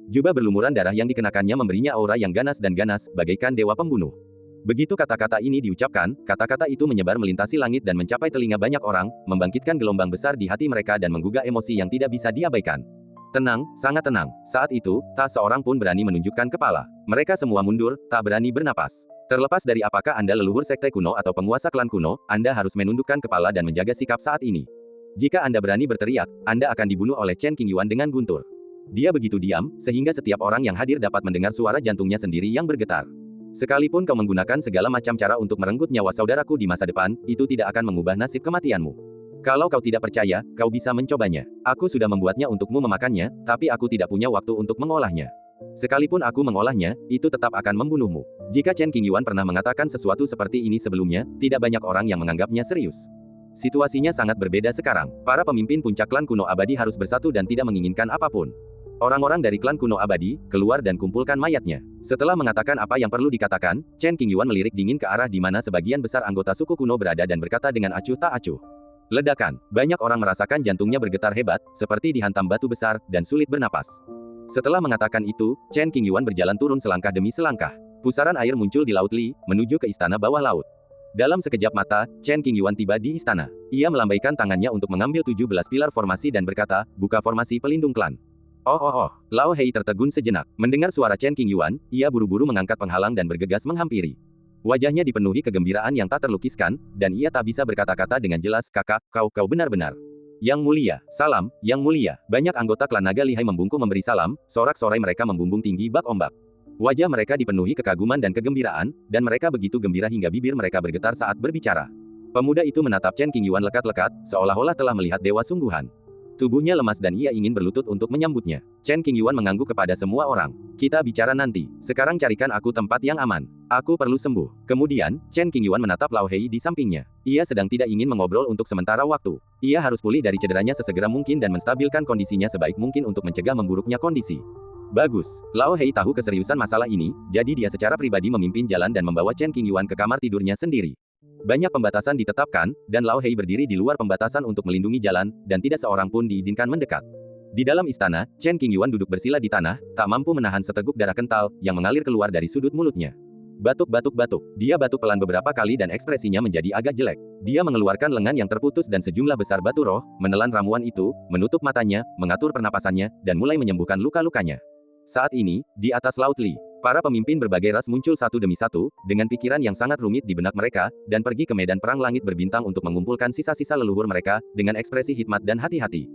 Jubah berlumuran darah yang dikenakannya memberinya aura yang ganas dan ganas, bagaikan dewa pembunuh. Begitu kata-kata ini diucapkan, kata-kata itu menyebar melintasi langit dan mencapai telinga banyak orang, membangkitkan gelombang besar di hati mereka dan menggugah emosi yang tidak bisa diabaikan. Tenang, sangat tenang. Saat itu, tak seorang pun berani menunjukkan kepala. Mereka semua mundur, tak berani bernapas. Terlepas dari apakah Anda leluhur sekte kuno atau penguasa klan kuno, Anda harus menundukkan kepala dan menjaga sikap saat ini. Jika Anda berani berteriak, Anda akan dibunuh oleh Chen Qingyuan dengan guntur. Dia begitu diam, sehingga setiap orang yang hadir dapat mendengar suara jantungnya sendiri yang bergetar. Sekalipun kau menggunakan segala macam cara untuk merenggut nyawa saudaraku di masa depan, itu tidak akan mengubah nasib kematianmu. Kalau kau tidak percaya, kau bisa mencobanya. Aku sudah membuatnya untukmu memakannya, tapi aku tidak punya waktu untuk mengolahnya. Sekalipun aku mengolahnya, itu tetap akan membunuhmu. Jika Chen Qingyuan pernah mengatakan sesuatu seperti ini sebelumnya, tidak banyak orang yang menganggapnya serius. Situasinya sangat berbeda sekarang. Para pemimpin puncak klan kuno abadi harus bersatu dan tidak menginginkan apapun. Orang-orang dari klan kuno abadi, keluar dan kumpulkan mayatnya. Setelah mengatakan apa yang perlu dikatakan, Chen Qingyuan melirik dingin ke arah di mana sebagian besar anggota suku kuno berada dan berkata dengan acuh tak acuh. Ledakan. Banyak orang merasakan jantungnya bergetar hebat, seperti dihantam batu besar, dan sulit bernapas. Setelah mengatakan itu, Chen Qingyuan berjalan turun selangkah demi selangkah. Pusaran air muncul di Laut Li, menuju ke istana bawah laut. Dalam sekejap mata, Chen Qingyuan tiba di istana. Ia melambaikan tangannya untuk mengambil 17 pilar formasi dan berkata, buka formasi pelindung klan. Oh. Lao Hei tertegun sejenak. Mendengar suara Chen Qingyuan, ia buru-buru mengangkat penghalang dan bergegas menghampiri. Wajahnya dipenuhi kegembiraan yang tak terlukiskan, dan ia tak bisa berkata-kata dengan jelas, kakak, kau benar-benar. Yang mulia, salam, yang mulia. Banyak anggota klan naga lihai membungkuk memberi salam, sorak-sorai mereka membumbung tinggi bak ombak. Wajah mereka dipenuhi kekaguman dan kegembiraan, dan mereka begitu gembira hingga bibir mereka bergetar saat berbicara. Pemuda itu menatap Chen Qingyuan lekat-lekat, seolah-olah telah melihat dewa sungguhan. Tubuhnya lemas dan ia ingin berlutut untuk menyambutnya. Chen Qingyuan mengangguk kepada semua orang. Kita bicara nanti. Sekarang carikan aku tempat yang aman. Aku perlu sembuh. Kemudian, Chen Qingyuan menatap Lao Hei di sampingnya. Ia sedang tidak ingin mengobrol untuk sementara waktu. Ia harus pulih dari cederanya sesegera mungkin dan menstabilkan kondisinya sebaik mungkin untuk mencegah memburuknya kondisi. Bagus. Lao Hei tahu keseriusan masalah ini, jadi dia secara pribadi memimpin jalan dan membawa Chen Qingyuan ke kamar tidurnya sendiri. Banyak pembatasan ditetapkan, dan Lao Hei berdiri di luar pembatasan untuk melindungi jalan, dan tidak seorang pun diizinkan mendekat. Di dalam istana, Chen Qingyuan duduk bersila di tanah, tak mampu menahan seteguk darah kental, yang mengalir keluar dari sudut mulutnya. Batuk. Dia batuk pelan beberapa kali dan ekspresinya menjadi agak jelek. Dia mengeluarkan lengan yang terputus dan sejumlah besar batu roh, menelan ramuan itu, menutup matanya, mengatur pernapasannya, dan mulai menyembuhkan luka-lukanya. Saat ini, di atas Laut Li, para pemimpin berbagai ras muncul satu demi satu, dengan pikiran yang sangat rumit di benak mereka, dan pergi ke medan perang langit berbintang untuk mengumpulkan sisa-sisa leluhur mereka, dengan ekspresi hikmat dan hati-hati.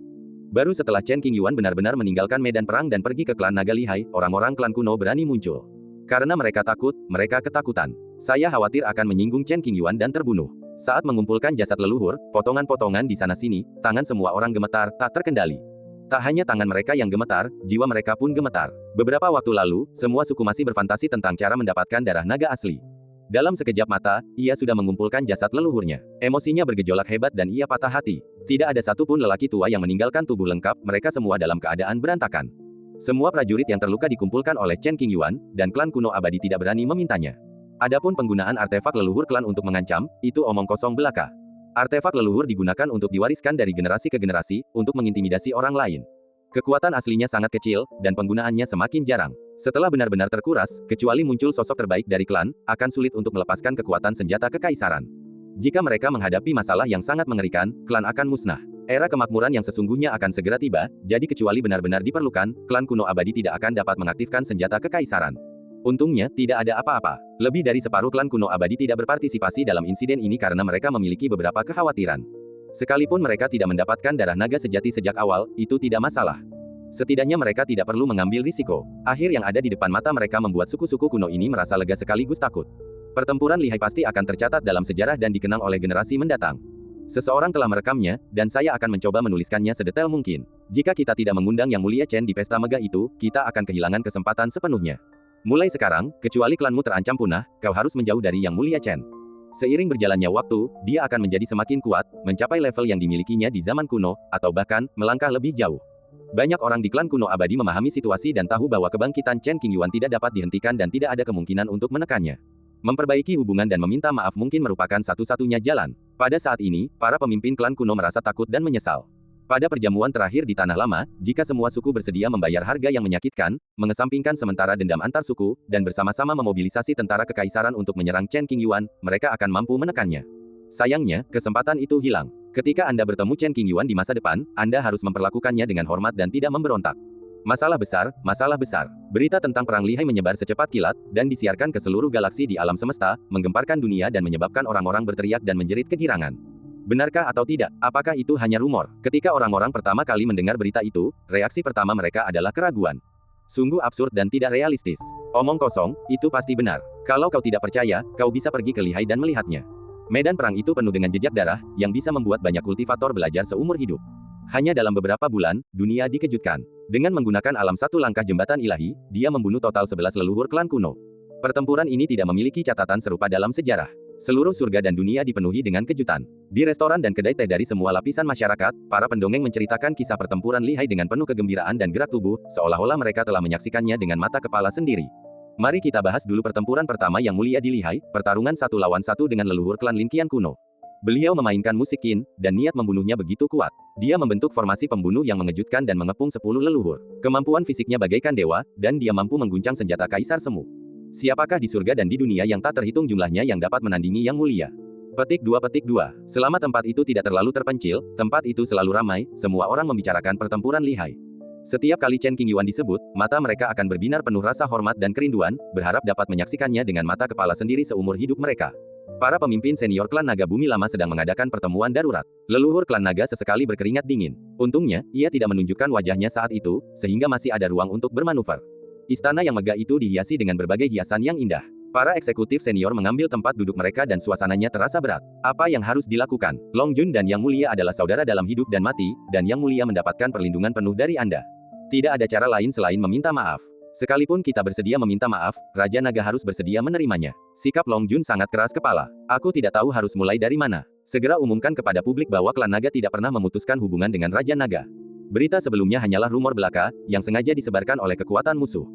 Baru setelah Chen Qingyuan benar-benar meninggalkan medan perang dan pergi ke klan naga lihai, orang-orang klan kuno berani muncul. Karena mereka takut, mereka ketakutan. Saya khawatir akan menyinggung Chen Qingyuan dan terbunuh. Saat mengumpulkan jasad leluhur, potongan-potongan di sana-sini, tangan semua orang gemetar, tak terkendali. Tak hanya tangan mereka yang gemetar, jiwa mereka pun gemetar. Beberapa waktu lalu, semua suku masih berfantasi tentang cara mendapatkan darah naga asli. Dalam sekejap mata, ia sudah mengumpulkan jasad leluhurnya. Emosinya bergejolak hebat dan ia patah hati. Tidak ada satupun lelaki tua yang meninggalkan tubuh lengkap, mereka semua dalam keadaan berantakan. Semua prajurit yang terluka dikumpulkan oleh Chen Qingyuan, dan klan kuno abadi tidak berani memintanya. Adapun penggunaan artefak leluhur klan untuk mengancam, itu omong kosong belaka. Artefak leluhur digunakan untuk diwariskan dari generasi ke generasi, untuk mengintimidasi orang lain. Kekuatan aslinya sangat kecil, dan penggunaannya semakin jarang. Setelah benar-benar terkuras, kecuali muncul sosok terbaik dari klan, akan sulit untuk melepaskan kekuatan senjata kekaisaran. Jika mereka menghadapi masalah yang sangat mengerikan, klan akan musnah. Era kemakmuran yang sesungguhnya akan segera tiba, jadi kecuali benar-benar diperlukan, klan kuno abadi tidak akan dapat mengaktifkan senjata kekaisaran. Untungnya, tidak ada apa-apa. Lebih dari separuh klan kuno abadi tidak berpartisipasi dalam insiden ini karena mereka memiliki beberapa kekhawatiran. Sekalipun mereka tidak mendapatkan darah naga sejati sejak awal, itu tidak masalah. Setidaknya mereka tidak perlu mengambil risiko. Akhir yang ada di depan mata mereka membuat suku-suku kuno ini merasa lega sekaligus takut. Pertempuran lihai pasti akan tercatat dalam sejarah dan dikenang oleh generasi mendatang. Seseorang telah merekamnya, dan saya akan mencoba menuliskannya sedetail mungkin. Jika kita tidak mengundang Yang Mulia Chen di pesta megah itu, kita akan kehilangan kesempatan sepenuhnya. Mulai sekarang, kecuali klanmu terancam punah, kau harus menjauh dari Yang Mulia Chen. Seiring berjalannya waktu, dia akan menjadi semakin kuat, mencapai level yang dimilikinya di zaman kuno, atau bahkan, melangkah lebih jauh. Banyak orang di klan kuno abadi memahami situasi dan tahu bahwa kebangkitan Chen Qingyuan tidak dapat dihentikan dan tidak ada kemungkinan untuk menekannya. Memperbaiki hubungan dan meminta maaf mungkin merupakan satu-satunya jalan. Pada saat ini, para pemimpin klan kuno merasa takut dan menyesal. Pada perjamuan terakhir di Tanah Lama, jika semua suku bersedia membayar harga yang menyakitkan, mengesampingkan sementara dendam antar suku, dan bersama-sama memobilisasi tentara kekaisaran untuk menyerang Chen Qingyuan, mereka akan mampu menekannya. Sayangnya, kesempatan itu hilang. Ketika Anda bertemu Chen Qingyuan di masa depan, Anda harus memperlakukannya dengan hormat dan tidak memberontak. Masalah besar, masalah besar. Berita tentang perang lihai menyebar secepat kilat, dan disiarkan ke seluruh galaksi di alam semesta, menggemparkan dunia dan menyebabkan orang-orang berteriak dan menjerit kegirangan. Benarkah atau tidak? Apakah itu hanya rumor? Ketika orang-orang pertama kali mendengar berita itu, reaksi pertama mereka adalah keraguan. Sungguh absurd dan tidak realistis. Omong kosong, itu pasti benar. Kalau kau tidak percaya, kau bisa pergi ke lihai dan melihatnya. Medan perang itu penuh dengan jejak darah, yang bisa membuat banyak kultivator belajar seumur hidup. Hanya dalam beberapa bulan, dunia dikejutkan. Dengan menggunakan alam satu langkah jembatan ilahi, dia membunuh total 11 leluhur klan kuno. Pertempuran ini tidak memiliki catatan serupa dalam sejarah. Seluruh surga dan dunia dipenuhi dengan kejutan. Di restoran dan kedai teh dari semua lapisan masyarakat, para pendongeng menceritakan kisah pertempuran lihai dengan penuh kegembiraan dan gerak tubuh, seolah-olah mereka telah menyaksikannya dengan mata kepala sendiri. Mari kita bahas dulu pertempuran pertama yang mulia di lihai, pertarungan 1 lawan 1 dengan leluhur klan Lin Qian kuno. Beliau memainkan musik Qin, dan niat membunuhnya begitu kuat. Dia membentuk formasi pembunuh yang mengejutkan dan mengepung 10 leluhur. Kemampuan fisiknya bagaikan dewa, dan dia mampu mengguncang senjata kaisar semu. Siapakah di surga dan di dunia yang tak terhitung jumlahnya yang dapat menandingi Yang Mulia? Petik 2. Selama tempat itu tidak terlalu terpencil, tempat itu selalu ramai, semua orang membicarakan pertempuran lihai. Setiap kali Chen Qingyuan disebut, mata mereka akan berbinar penuh rasa hormat dan kerinduan, berharap dapat menyaksikannya dengan mata kepala sendiri seumur hidup mereka. Para pemimpin senior klan naga bumi lama sedang mengadakan pertemuan darurat. Leluhur klan naga sesekali berkeringat dingin. Untungnya, ia tidak menunjukkan wajahnya saat itu, sehingga masih ada ruang untuk bermanuver. Istana yang megah itu dihiasi dengan berbagai hiasan yang indah. Para eksekutif senior mengambil tempat duduk mereka dan suasananya terasa berat. Apa yang harus dilakukan? Long Jun dan Yang Mulia adalah saudara dalam hidup dan mati, dan Yang Mulia mendapatkan perlindungan penuh dari Anda. Tidak ada cara lain selain meminta maaf. Sekalipun kita bersedia meminta maaf, Raja Naga harus bersedia menerimanya. Sikap Long Jun sangat keras kepala. Aku tidak tahu harus mulai dari mana. Segera umumkan kepada publik bahwa klan naga tidak pernah memutuskan hubungan dengan Raja Naga. Berita sebelumnya hanyalah rumor belaka, yang sengaja disebarkan oleh kekuatan musuh.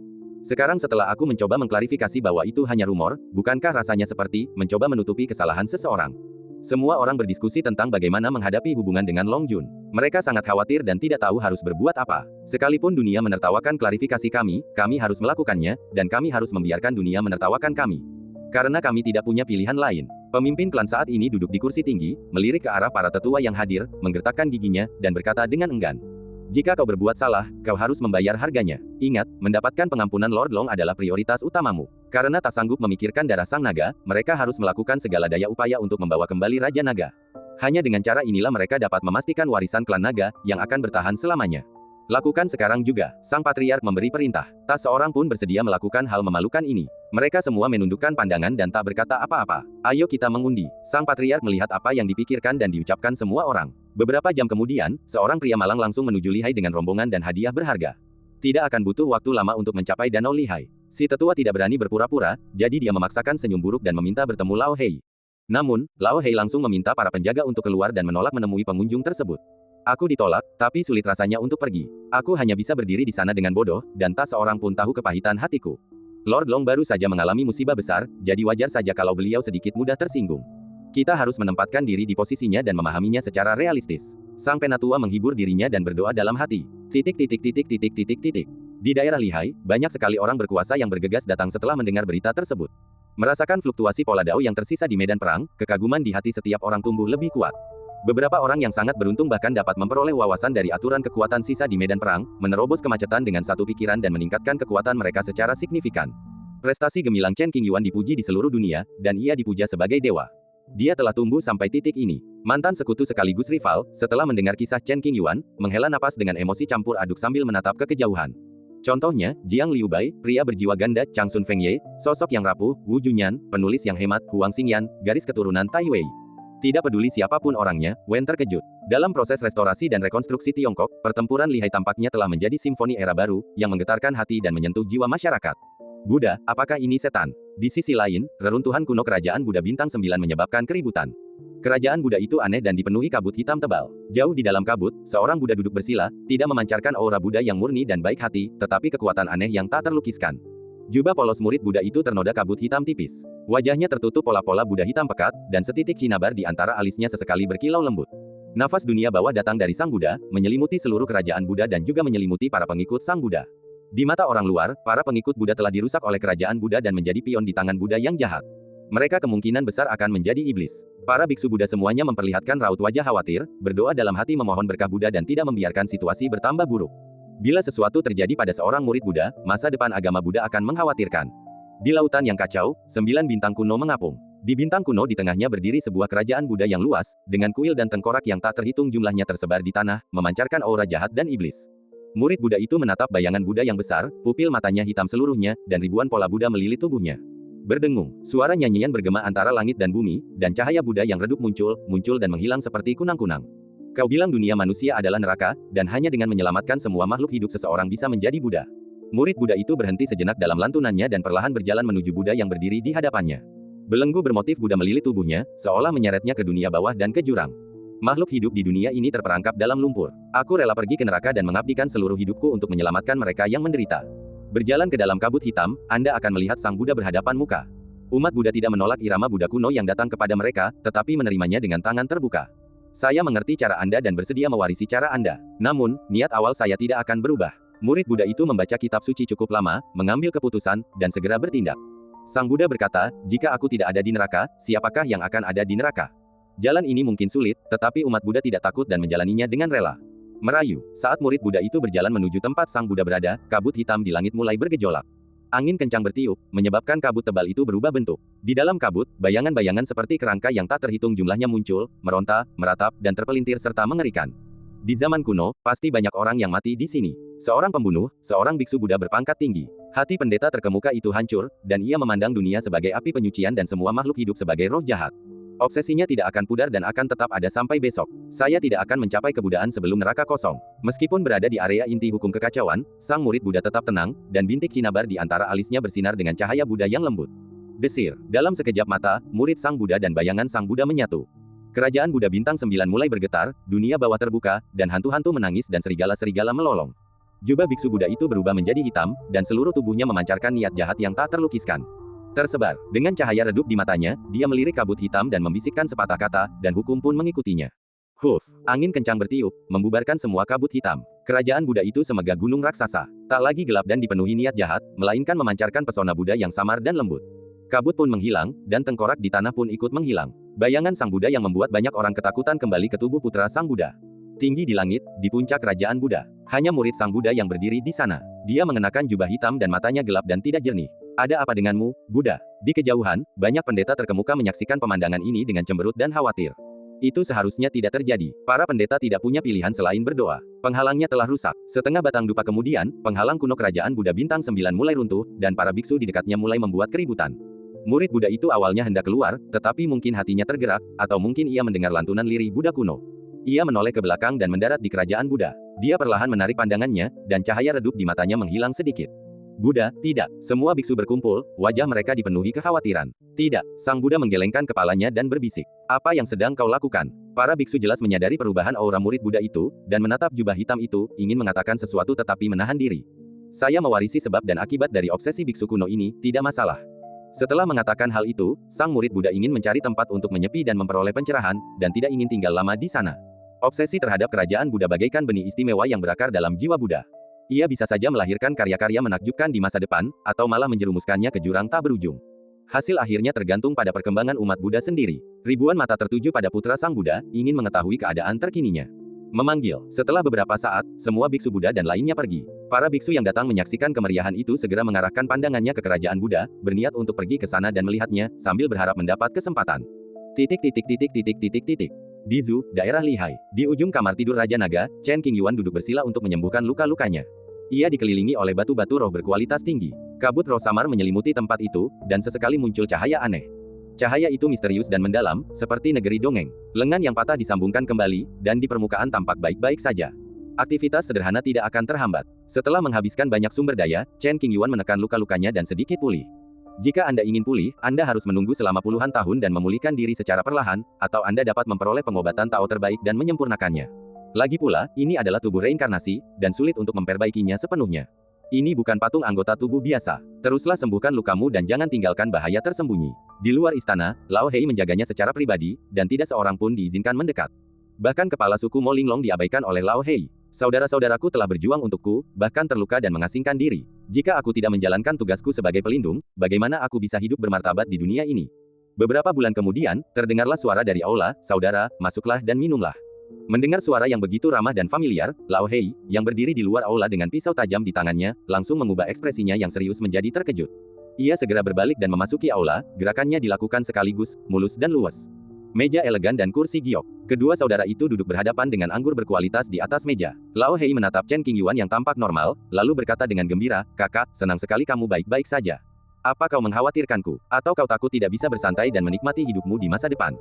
Sekarang setelah aku mencoba mengklarifikasi bahwa itu hanya rumor, bukankah rasanya seperti mencoba menutupi kesalahan seseorang? Semua orang berdiskusi tentang bagaimana menghadapi hubungan dengan Long Jun. Mereka sangat khawatir dan tidak tahu harus berbuat apa. Sekalipun dunia menertawakan klarifikasi kami harus melakukannya, dan kami harus membiarkan dunia menertawakan kami. Karena kami tidak punya pilihan lain. Pemimpin klan saat ini duduk di kursi tinggi, melirik ke arah para tetua yang hadir, menggertakkan giginya, dan berkata dengan enggan. Jika kau berbuat salah, kau harus membayar harganya. Ingat, mendapatkan pengampunan Lord Long adalah prioritas utamamu. Karena tak sanggup memikirkan darah sang naga, mereka harus melakukan segala daya upaya untuk membawa kembali Raja Naga. Hanya dengan cara inilah mereka dapat memastikan warisan klan naga, yang akan bertahan selamanya. Lakukan sekarang juga, sang patriark memberi perintah. Tak seorang pun bersedia melakukan hal memalukan ini. Mereka semua menundukkan pandangan dan tak berkata apa-apa. Ayo kita mengundi. Sang patriark melihat apa yang dipikirkan dan diucapkan semua orang. Beberapa jam kemudian, seorang pria malang langsung menuju Lihai dengan rombongan dan hadiah berharga. Tidak akan butuh waktu lama untuk mencapai Danau Lihai. Si tetua tidak berani berpura-pura, jadi dia memaksakan senyum buruk dan meminta bertemu Lao Hei. Namun, Lao Hei langsung meminta para penjaga untuk keluar dan menolak menemui pengunjung tersebut. Aku ditolak, tapi sulit rasanya untuk pergi. Aku hanya bisa berdiri di sana dengan bodoh, dan tak seorang pun tahu kepahitan hatiku. Lord Long baru saja mengalami musibah besar, jadi wajar saja kalau beliau sedikit mudah tersinggung. Kita harus menempatkan diri di posisinya dan memahaminya secara realistis. Sang penatua menghibur dirinya dan berdoa dalam hati. Di daerah Lihai, banyak sekali orang berkuasa yang bergegas datang setelah mendengar berita tersebut. Merasakan fluktuasi pola dao yang tersisa di medan perang, kekaguman di hati setiap orang tumbuh lebih kuat. Beberapa orang yang sangat beruntung bahkan dapat memperoleh wawasan dari aturan kekuatan sisa di medan perang, menerobos kemacetan dengan satu pikiran dan meningkatkan kekuatan mereka secara signifikan. Prestasi gemilang Chen Qingyuan dipuji di seluruh dunia, dan ia dipuja sebagai dewa. Dia telah tumbuh sampai titik ini. Mantan sekutu sekaligus rival, setelah mendengar kisah Chen Qingyuan, menghela napas dengan emosi campur aduk sambil menatap ke kejauhan. Contohnya, Jiang Liubai, pria berjiwa ganda, Chang Sun Fengye, sosok yang rapuh, Wu Junyan, penulis yang hemat, Huang Xingyan, garis keturunan Tai Wei. Tidak peduli siapapun orangnya, Wen terkejut. Dalam proses restorasi dan rekonstruksi Tiongkok, pertempuran Lihai tampaknya telah menjadi simfoni era baru, yang menggetarkan hati dan menyentuh jiwa masyarakat. Buddha, apakah ini setan? Di sisi lain, reruntuhan kuno kerajaan Buddha Bintang 9 menyebabkan keributan. Kerajaan Buddha itu aneh dan dipenuhi kabut hitam tebal. Jauh di dalam kabut, seorang Buddha duduk bersila, tidak memancarkan aura Buddha yang murni dan baik hati, tetapi kekuatan aneh yang tak terlukiskan. Jubah polos murid Buddha itu ternoda kabut hitam tipis. Wajahnya tertutup pola-pola Buddha hitam pekat, dan setitik cinabar di antara alisnya sesekali berkilau lembut. Nafas dunia bawah datang dari Sang Buddha, menyelimuti seluruh kerajaan Buddha dan juga menyelimuti para pengikut Sang Buddha. Di mata orang luar, para pengikut Buddha telah dirusak oleh kerajaan Buddha dan menjadi pion di tangan Buddha yang jahat. Mereka kemungkinan besar akan menjadi iblis. Para biksu Buddha semuanya memperlihatkan raut wajah khawatir, berdoa dalam hati memohon berkah Buddha dan tidak membiarkan situasi bertambah buruk. Bila sesuatu terjadi pada seorang murid Buddha, masa depan agama Buddha akan mengkhawatirkan. Di lautan yang kacau, 9 bintang kuno mengapung. Di bintang kuno di tengahnya berdiri sebuah kerajaan Buddha yang luas, dengan kuil dan tengkorak yang tak terhitung jumlahnya tersebar di tanah, memancarkan aura jahat dan iblis. Murid Buddha itu menatap bayangan Buddha yang besar, pupil matanya hitam seluruhnya, dan ribuan pola Buddha melilit tubuhnya. Berdengung, suara nyanyian bergema antara langit dan bumi, dan cahaya Buddha yang redup muncul dan menghilang seperti kunang-kunang. Kau bilang dunia manusia adalah neraka, dan hanya dengan menyelamatkan semua makhluk hidup seseorang bisa menjadi Buddha. Murid Buddha itu berhenti sejenak dalam lantunannya dan perlahan berjalan menuju Buddha yang berdiri di hadapannya. Belenggu bermotif Buddha melilit tubuhnya, seolah menyeretnya ke dunia bawah dan ke jurang. Makhluk hidup di dunia ini terperangkap dalam lumpur. Aku rela pergi ke neraka dan mengabdikan seluruh hidupku untuk menyelamatkan mereka yang menderita. Berjalan ke dalam kabut hitam, Anda akan melihat Sang Buddha berhadapan muka. Umat Buddha tidak menolak irama Buddha kuno yang datang kepada mereka, tetapi menerimanya dengan tangan terbuka. Saya mengerti cara Anda dan bersedia mewarisi cara Anda. Namun, niat awal saya tidak akan berubah. Murid Buddha itu membaca kitab suci cukup lama, mengambil keputusan, dan segera bertindak. Sang Buddha berkata, jika aku tidak ada di neraka, siapakah yang akan ada di neraka? Jalan ini mungkin sulit, tetapi umat Buddha tidak takut dan menjalaninya dengan rela. Merayu, saat murid Buddha itu berjalan menuju tempat Sang Buddha berada, kabut hitam di langit mulai bergejolak. Angin kencang bertiup, menyebabkan kabut tebal itu berubah bentuk. Di dalam kabut, bayangan-bayangan seperti kerangka yang tak terhitung jumlahnya muncul, meronta, meratap, dan terpelintir serta mengerikan. Di zaman kuno, pasti banyak orang yang mati di sini. Seorang pembunuh, seorang biksu Buddha berpangkat tinggi. Hati pendeta terkemuka itu hancur, dan ia memandang dunia sebagai api penyucian dan semua makhluk hidup sebagai roh jahat. Obsesinya tidak akan pudar dan akan tetap ada sampai besok. Saya tidak akan mencapai kebudaan sebelum neraka kosong. Meskipun berada di area inti hukum kekacauan, sang murid Buddha tetap tenang, dan bintik cinabar di antara alisnya bersinar dengan cahaya Buddha yang lembut. Desir. Dalam sekejap mata, murid sang Buddha dan bayangan sang Buddha menyatu. Kerajaan Buddha bintang 9 mulai bergetar, dunia bawah terbuka, dan hantu-hantu menangis dan serigala-serigala melolong. Jubah biksu Buddha itu berubah menjadi hitam, dan seluruh tubuhnya memancarkan niat jahat yang tak terlukiskan. Tersebar. Dengan cahaya redup di matanya, dia melirik kabut hitam dan membisikkan sepatah kata, dan hukum pun mengikutinya. Huf! Angin kencang bertiup, membubarkan semua kabut hitam. Kerajaan Buddha itu semegah gunung raksasa. Tak lagi gelap dan dipenuhi niat jahat, melainkan memancarkan pesona Buddha yang samar dan lembut. Kabut pun menghilang, dan tengkorak di tanah pun ikut menghilang. Bayangan Sang Buddha yang membuat banyak orang ketakutan kembali ke tubuh putra Sang Buddha. Tinggi di langit, di puncak kerajaan Buddha. Hanya murid Sang Buddha yang berdiri di sana. Dia mengenakan jubah hitam dan matanya gelap dan tidak jernih. Ada apa denganmu, Buddha? Di kejauhan, banyak pendeta terkemuka menyaksikan pemandangan ini dengan cemberut dan khawatir. Itu seharusnya tidak terjadi. Para pendeta tidak punya pilihan selain berdoa. Penghalangnya telah rusak. Setengah batang dupa kemudian, penghalang kuno kerajaan Buddha bintang 9 mulai runtuh, dan para biksu di dekatnya mulai membuat keributan. Murid Buddha itu awalnya hendak keluar, tetapi mungkin hatinya tergerak, atau mungkin ia mendengar lantunan lirih Buddha kuno. Ia menoleh ke belakang dan mendarat di kerajaan Buddha. Dia perlahan menarik pandangannya, dan cahaya redup di matanya menghilang sedikit. Buddha, tidak. Semua biksu berkumpul, wajah mereka dipenuhi kekhawatiran. Tidak, Sang Buddha menggelengkan kepalanya dan berbisik. Apa yang sedang kau lakukan? Para biksu jelas menyadari perubahan aura murid Buddha itu, dan menatap jubah hitam itu, ingin mengatakan sesuatu tetapi menahan diri. Saya mewarisi sebab dan akibat dari obsesi biksu kuno ini, tidak masalah. Setelah mengatakan hal itu, sang murid Buddha ingin mencari tempat untuk menyepi dan memperoleh pencerahan, dan tidak ingin tinggal lama di sana. Obsesi terhadap kerajaan Buddha bagaikan benih istimewa yang berakar dalam jiwa Buddha. Ia bisa saja melahirkan karya-karya menakjubkan di masa depan, atau malah menjerumuskannya ke jurang tak berujung. Hasil akhirnya tergantung pada perkembangan umat Buddha sendiri. Ribuan mata tertuju pada putra Sang Buddha, ingin mengetahui keadaan terkininya. Memanggil. Setelah beberapa saat, semua biksu Buddha dan lainnya pergi. Para biksu yang datang menyaksikan kemeriahan itu segera mengarahkan pandangannya ke kerajaan Buddha, berniat untuk pergi ke sana dan melihatnya, sambil berharap mendapat kesempatan. Di Zhu, daerah Lihai. Di ujung kamar tidur Raja Naga, Chen Qingyuan duduk bersila untuk menyembuhkan luka-lukanya. Ia dikelilingi oleh batu-batu roh berkualitas tinggi. Kabut roh samar menyelimuti tempat itu, dan sesekali muncul cahaya aneh. Cahaya itu misterius dan mendalam, seperti negeri dongeng. Lengan yang patah disambungkan kembali, dan di permukaan tampak baik-baik saja. Aktivitas sederhana tidak akan terhambat. Setelah menghabiskan banyak sumber daya, Chen Qingyuan menekan luka-lukanya dan sedikit pulih. Jika Anda ingin pulih, Anda harus menunggu selama puluhan tahun dan memulihkan diri secara perlahan, atau Anda dapat memperoleh pengobatan Tao terbaik dan menyempurnakannya. Lagi pula, ini adalah tubuh reinkarnasi, dan sulit untuk memperbaikinya sepenuhnya. Ini bukan patung anggota tubuh biasa. Teruslah sembuhkan lukamu dan jangan tinggalkan bahaya tersembunyi. Di luar istana, Lao Hei menjaganya secara pribadi, dan tidak seorang pun diizinkan mendekat. Bahkan kepala suku Mo Linglong diabaikan oleh Lao Hei. Saudara-saudaraku telah berjuang untukku, bahkan terluka dan mengasingkan diri. Jika aku tidak menjalankan tugasku sebagai pelindung, bagaimana aku bisa hidup bermartabat di dunia ini? Beberapa bulan kemudian, terdengarlah suara dari aula, "Saudara, masuklah dan minumlah." Mendengar suara yang begitu ramah dan familiar, Lao Hei, yang berdiri di luar aula dengan pisau tajam di tangannya, langsung mengubah ekspresinya yang serius menjadi terkejut. Ia segera berbalik dan memasuki aula, gerakannya dilakukan sekaligus, mulus dan luwes. Meja elegan dan kursi giok. Kedua saudara itu duduk berhadapan dengan anggur berkualitas di atas meja. Lao Hei menatap Chen Qingyuan yang tampak normal, lalu berkata dengan gembira, "Kakak, senang sekali kamu baik-baik saja. Apa kau mengkhawatirkanku? Atau kau takut tidak bisa bersantai dan menikmati hidupmu di masa depan?"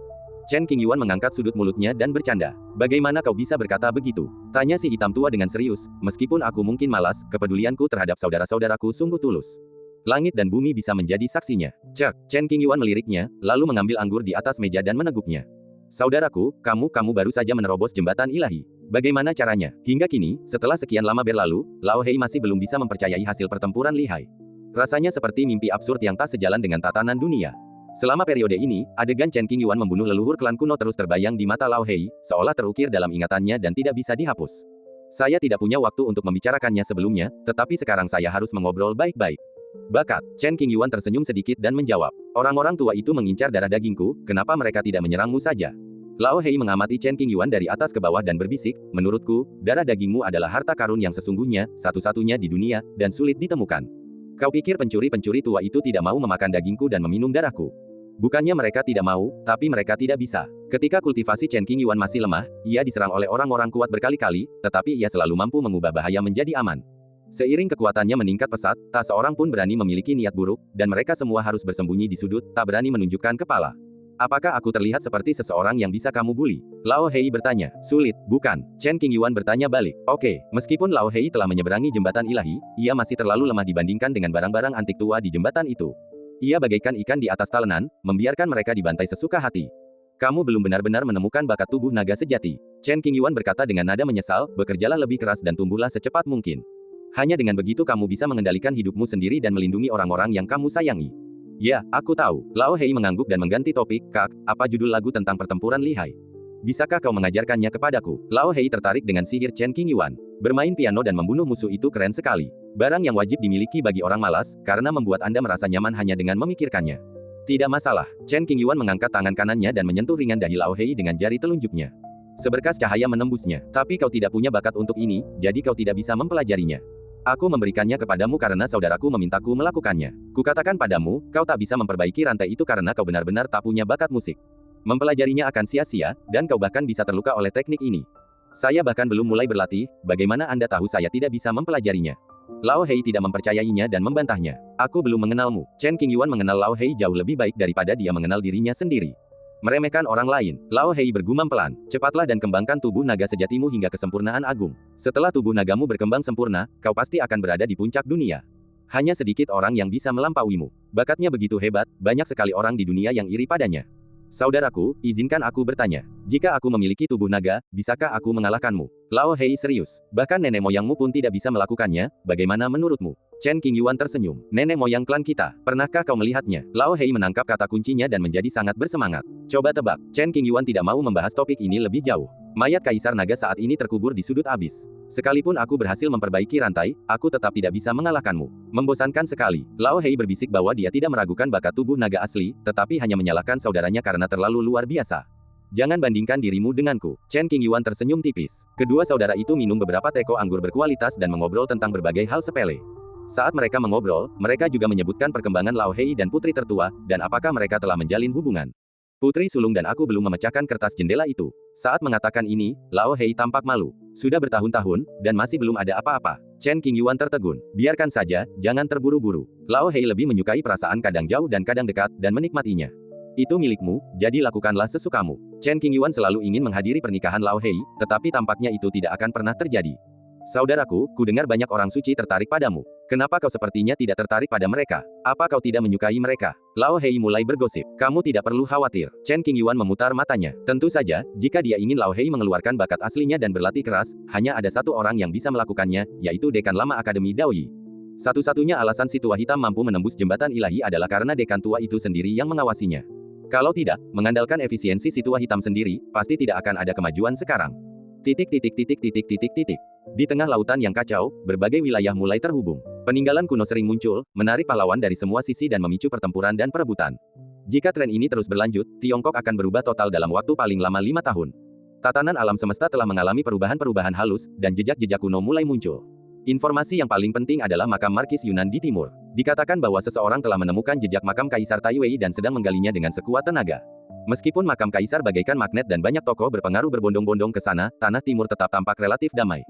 Chen Qingyuan mengangkat sudut mulutnya dan bercanda. "Bagaimana kau bisa berkata begitu?" Tanya si hitam tua dengan serius. "Meskipun aku mungkin malas, kepedulianku terhadap saudara-saudaraku sungguh tulus. Langit dan bumi bisa menjadi saksinya." Cek, Chen Qingyuan meliriknya, lalu mengambil anggur di atas meja dan meneguknya. "Saudaraku, kamu baru saja menerobos jembatan ilahi. Bagaimana caranya?" Hingga kini, setelah sekian lama berlalu, Lao Hei masih belum bisa mempercayai hasil pertempuran lihai. Rasanya seperti mimpi absurd yang tak sejalan dengan tatanan dunia. Selama periode ini, adegan Chen Qingyuan membunuh leluhur klan kuno terus terbayang di mata Lao Hei, seolah terukir dalam ingatannya dan tidak bisa dihapus. Saya tidak punya waktu untuk membicarakannya sebelumnya, tetapi sekarang saya harus mengobrol baik-baik. Bakat, Chen Qingyuan tersenyum sedikit dan menjawab. Orang-orang tua itu mengincar darah dagingku, kenapa mereka tidak menyerangmu saja? Lao Hei mengamati Chen Qingyuan dari atas ke bawah dan berbisik, menurutku, darah dagingmu adalah harta karun yang sesungguhnya, satu-satunya di dunia, dan sulit ditemukan. Kau pikir pencuri-pencuri tua itu tidak mau memakan dagingku dan meminum darahku? Bukannya mereka tidak mau, tapi mereka tidak bisa. Ketika kultivasi Chen Qingyuan masih lemah, ia diserang oleh orang-orang kuat berkali-kali, tetapi ia selalu mampu mengubah bahaya menjadi aman. Seiring kekuatannya meningkat pesat, tak seorang pun berani memiliki niat buruk, dan mereka semua harus bersembunyi di sudut, tak berani menunjukkan kepala. Apakah aku terlihat seperti seseorang yang bisa kamu bully? Lao Hei bertanya. Sulit, bukan? Chen Qingyuan bertanya balik. Oke, meskipun Lao Hei telah menyeberangi jembatan ilahi, ia masih terlalu lemah dibandingkan dengan barang-barang antik tua di jembatan itu. Ia bagaikan ikan di atas talenan, membiarkan mereka dibantai sesuka hati. Kamu belum benar-benar menemukan bakat tubuh naga sejati. Chen Qingyuan berkata dengan nada menyesal, bekerjalah lebih keras dan tumbuhlah secepat mungkin. Hanya dengan begitu kamu bisa mengendalikan hidupmu sendiri dan melindungi orang-orang yang kamu sayangi. Ya, aku tahu. Lao Hei mengangguk dan mengganti topik. Kak, apa judul lagu tentang pertempuran lihai? Bisakah kau mengajarkannya kepadaku? Lao Hei tertarik dengan sihir Chen Qingyuan. Bermain piano dan membunuh musuh itu keren sekali. Barang yang wajib dimiliki bagi orang malas, karena membuat Anda merasa nyaman hanya dengan memikirkannya. Tidak masalah. Chen Qingyuan mengangkat tangan kanannya dan menyentuh ringan dahi Lao Hei dengan jari telunjuknya. Seberkas cahaya menembusnya. Tapi kau tidak punya bakat untuk ini, jadi kau tidak bisa mempelajarinya. Aku memberikannya kepadamu karena saudaraku memintaku melakukannya. Kukatakan padamu, kau tak bisa memperbaiki rantai itu karena kau benar-benar tak punya bakat musik. Mempelajarinya akan sia-sia, dan kau bahkan bisa terluka oleh teknik ini. Saya bahkan belum mulai berlatih, bagaimana Anda tahu saya tidak bisa mempelajarinya? Lao Hei tidak mempercayainya dan membantahnya. Aku belum mengenalmu. Chen Qingyuan mengenal Lao Hei jauh lebih baik daripada dia mengenal dirinya sendiri. Meremehkan orang lain. Lao Hei bergumam pelan. Cepatlah dan kembangkan tubuh naga sejatimu hingga kesempurnaan agung. Setelah tubuh nagamu berkembang sempurna, kau pasti akan berada di puncak dunia. Hanya sedikit orang yang bisa melampauimu. Bakatnya begitu hebat, banyak sekali orang di dunia yang iri padanya. Saudaraku, izinkan aku bertanya. Jika aku memiliki tubuh naga, bisakah aku mengalahkanmu? Lao Hei serius. Bahkan nenek moyangmu pun tidak bisa melakukannya, bagaimana menurutmu? Chen Qingyuan tersenyum. Nenek moyang klan kita, pernahkah kau melihatnya? Lao Hei menangkap kata kuncinya dan menjadi sangat bersemangat. Coba tebak. Chen Qingyuan tidak mau membahas topik ini lebih jauh. Mayat Kaisar Naga saat ini terkubur di sudut abis. Sekalipun aku berhasil memperbaiki rantai, aku tetap tidak bisa mengalahkanmu. Membosankan sekali. Lao Hei berbisik bahwa dia tidak meragukan bakat tubuh naga asli, tetapi hanya menyalahkan saudaranya karena terlalu luar biasa. Jangan bandingkan dirimu denganku. Chen Qingyuan tersenyum tipis. Kedua saudara itu minum beberapa teko anggur berkualitas dan mengobrol tentang berbagai hal sepele. Saat mereka mengobrol, mereka juga menyebutkan perkembangan Lao Hei dan putri tertua, dan apakah mereka telah menjalin hubungan. Putri sulung dan aku belum memecahkan kertas jendela itu. Saat mengatakan ini, Lao Hei tampak malu. Sudah bertahun-tahun, dan masih belum ada apa-apa. Chen Qingyuan tertegun. Biarkan saja, jangan terburu-buru. Lao Hei lebih menyukai perasaan kadang jauh dan kadang dekat, dan menikmatinya. Itu milikmu, jadi lakukanlah sesukamu. Chen Qingyuan selalu ingin menghadiri pernikahan Lao Hei, tetapi tampaknya itu tidak akan pernah terjadi. Saudaraku, ku dengar banyak orang suci tertarik padamu. Kenapa kau sepertinya tidak tertarik pada mereka? Apa kau tidak menyukai mereka? Lao Hei mulai bergosip. Kamu tidak perlu khawatir. Chen Qingyuan memutar matanya. Tentu saja, jika dia ingin Lao Hei mengeluarkan bakat aslinya dan berlatih keras, hanya ada satu orang yang bisa melakukannya, yaitu dekan lama Akademi Daoyi. Satu-satunya alasan si tua hitam mampu menembus jembatan ilahi adalah karena dekan tua itu sendiri yang mengawasinya. Kalau tidak, mengandalkan efisiensi si tua hitam sendiri, pasti tidak akan ada kemajuan sekarang. Di tengah lautan yang kacau, berbagai wilayah mulai terhubung. Peninggalan kuno sering muncul, menarik pahlawan dari semua sisi dan memicu pertempuran dan perebutan. Jika tren ini terus berlanjut, Tiongkok akan berubah total dalam waktu paling lama 5 tahun. Tatanan alam semesta telah mengalami perubahan-perubahan halus, dan jejak-jejak kuno mulai muncul. Informasi yang paling penting adalah makam Markis Yunan di timur. Dikatakan bahwa seseorang telah menemukan jejak makam Kaisar Taiwei dan sedang menggalinya dengan sekuat tenaga. Meskipun makam kaisar bagaikan magnet dan banyak tokoh berpengaruh berbondong-bondong ke sana, tanah timur tetap tampak relatif damai.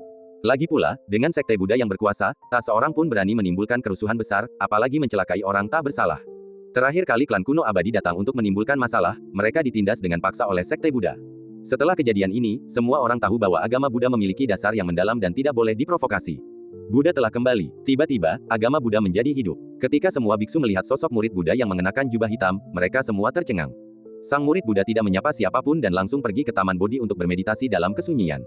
Lagi pula, dengan sekte Buddha yang berkuasa, tak seorang pun berani menimbulkan kerusuhan besar, apalagi mencelakai orang tak bersalah. Terakhir kali klan kuno abadi datang untuk menimbulkan masalah, mereka ditindas dengan paksa oleh sekte Buddha. Setelah kejadian ini, semua orang tahu bahwa agama Buddha memiliki dasar yang mendalam dan tidak boleh diprovokasi. Buddha telah kembali. Tiba-tiba, agama Buddha menjadi hidup. Ketika semua biksu melihat sosok murid Buddha yang mengenakan jubah hitam, mereka semua tercengang. Sang murid Buddha tidak menyapa siapapun dan langsung pergi ke Taman Bodhi untuk bermeditasi dalam kesunyian.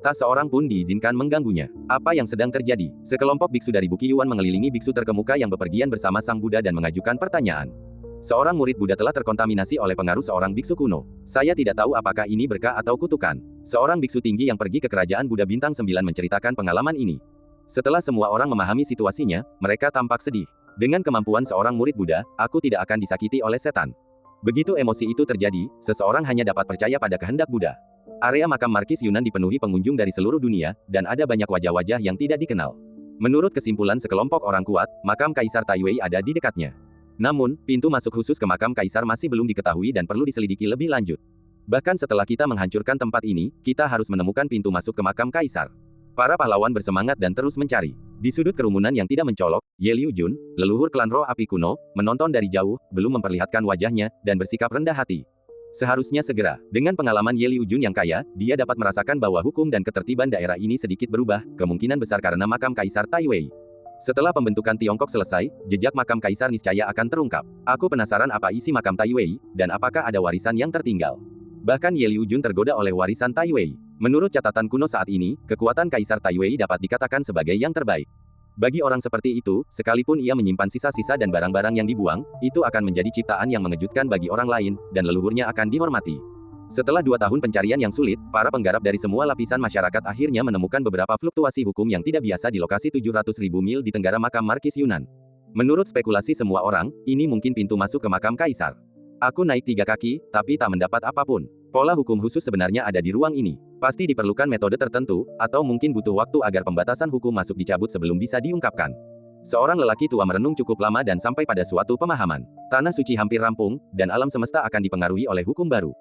Tak seorang pun diizinkan mengganggunya. Apa yang sedang terjadi? Sekelompok biksu dari Bukit Yuan mengelilingi biksu terkemuka yang bepergian bersama Sang Buddha dan mengajukan pertanyaan. Seorang murid Buddha telah terkontaminasi oleh pengaruh seorang biksu kuno. Saya tidak tahu apakah ini berkah atau kutukan. Seorang biksu tinggi yang pergi ke kerajaan Buddha Bintang 9 menceritakan pengalaman ini. Setelah semua orang memahami situasinya, mereka tampak sedih. Dengan kemampuan seorang murid Buddha, aku tidak akan disakiti oleh setan. Begitu emosi itu terjadi, seseorang hanya dapat percaya pada kehendak Buddha. Area makam Markis Yunan dipenuhi pengunjung dari seluruh dunia, dan ada banyak wajah-wajah yang tidak dikenal. Menurut kesimpulan sekelompok orang kuat, makam Kaisar Taiwei ada di dekatnya. Namun, pintu masuk khusus ke makam Kaisar masih belum diketahui dan perlu diselidiki lebih lanjut. Bahkan setelah kita menghancurkan tempat ini, kita harus menemukan pintu masuk ke makam Kaisar. Para pahlawan bersemangat dan terus mencari. Di sudut kerumunan yang tidak mencolok, Ye Liu Jun, leluhur klan Roh Api kuno, menonton dari jauh, belum memperlihatkan wajahnya, dan bersikap rendah hati. Seharusnya segera, dengan pengalaman Ye Liu Jun yang kaya, dia dapat merasakan bahwa hukum dan ketertiban daerah ini sedikit berubah, kemungkinan besar karena makam Kaisar Taiwei. Setelah pembentukan Tiongkok selesai, jejak makam Kaisar niscaya akan terungkap. Aku penasaran apa isi makam Taiwei, dan apakah ada warisan yang tertinggal. Bahkan Ye Liu Jun tergoda oleh warisan Taiwei. Menurut catatan kuno saat ini, kekuatan Kaisar Taiwei dapat dikatakan sebagai yang terbaik. Bagi orang seperti itu, sekalipun ia menyimpan sisa-sisa dan barang-barang yang dibuang, itu akan menjadi ciptaan yang mengejutkan bagi orang lain, dan leluhurnya akan dihormati. Setelah 2 tahun pencarian yang sulit, para penggarap dari semua lapisan masyarakat akhirnya menemukan beberapa fluktuasi hukum yang tidak biasa di lokasi 700.000 mil di tenggara makam Markis Yunan. Menurut spekulasi semua orang, ini mungkin pintu masuk ke makam Kaisar. Aku naik 3 kaki, tapi tak mendapat apapun. Pola hukum khusus sebenarnya ada di ruang ini. Pasti diperlukan metode tertentu, atau mungkin butuh waktu agar pembatasan hukum masuk dicabut sebelum bisa diungkapkan. Seorang lelaki tua merenung cukup lama dan sampai pada suatu pemahaman. Tanah suci hampir rampung, dan alam semesta akan dipengaruhi oleh hukum baru.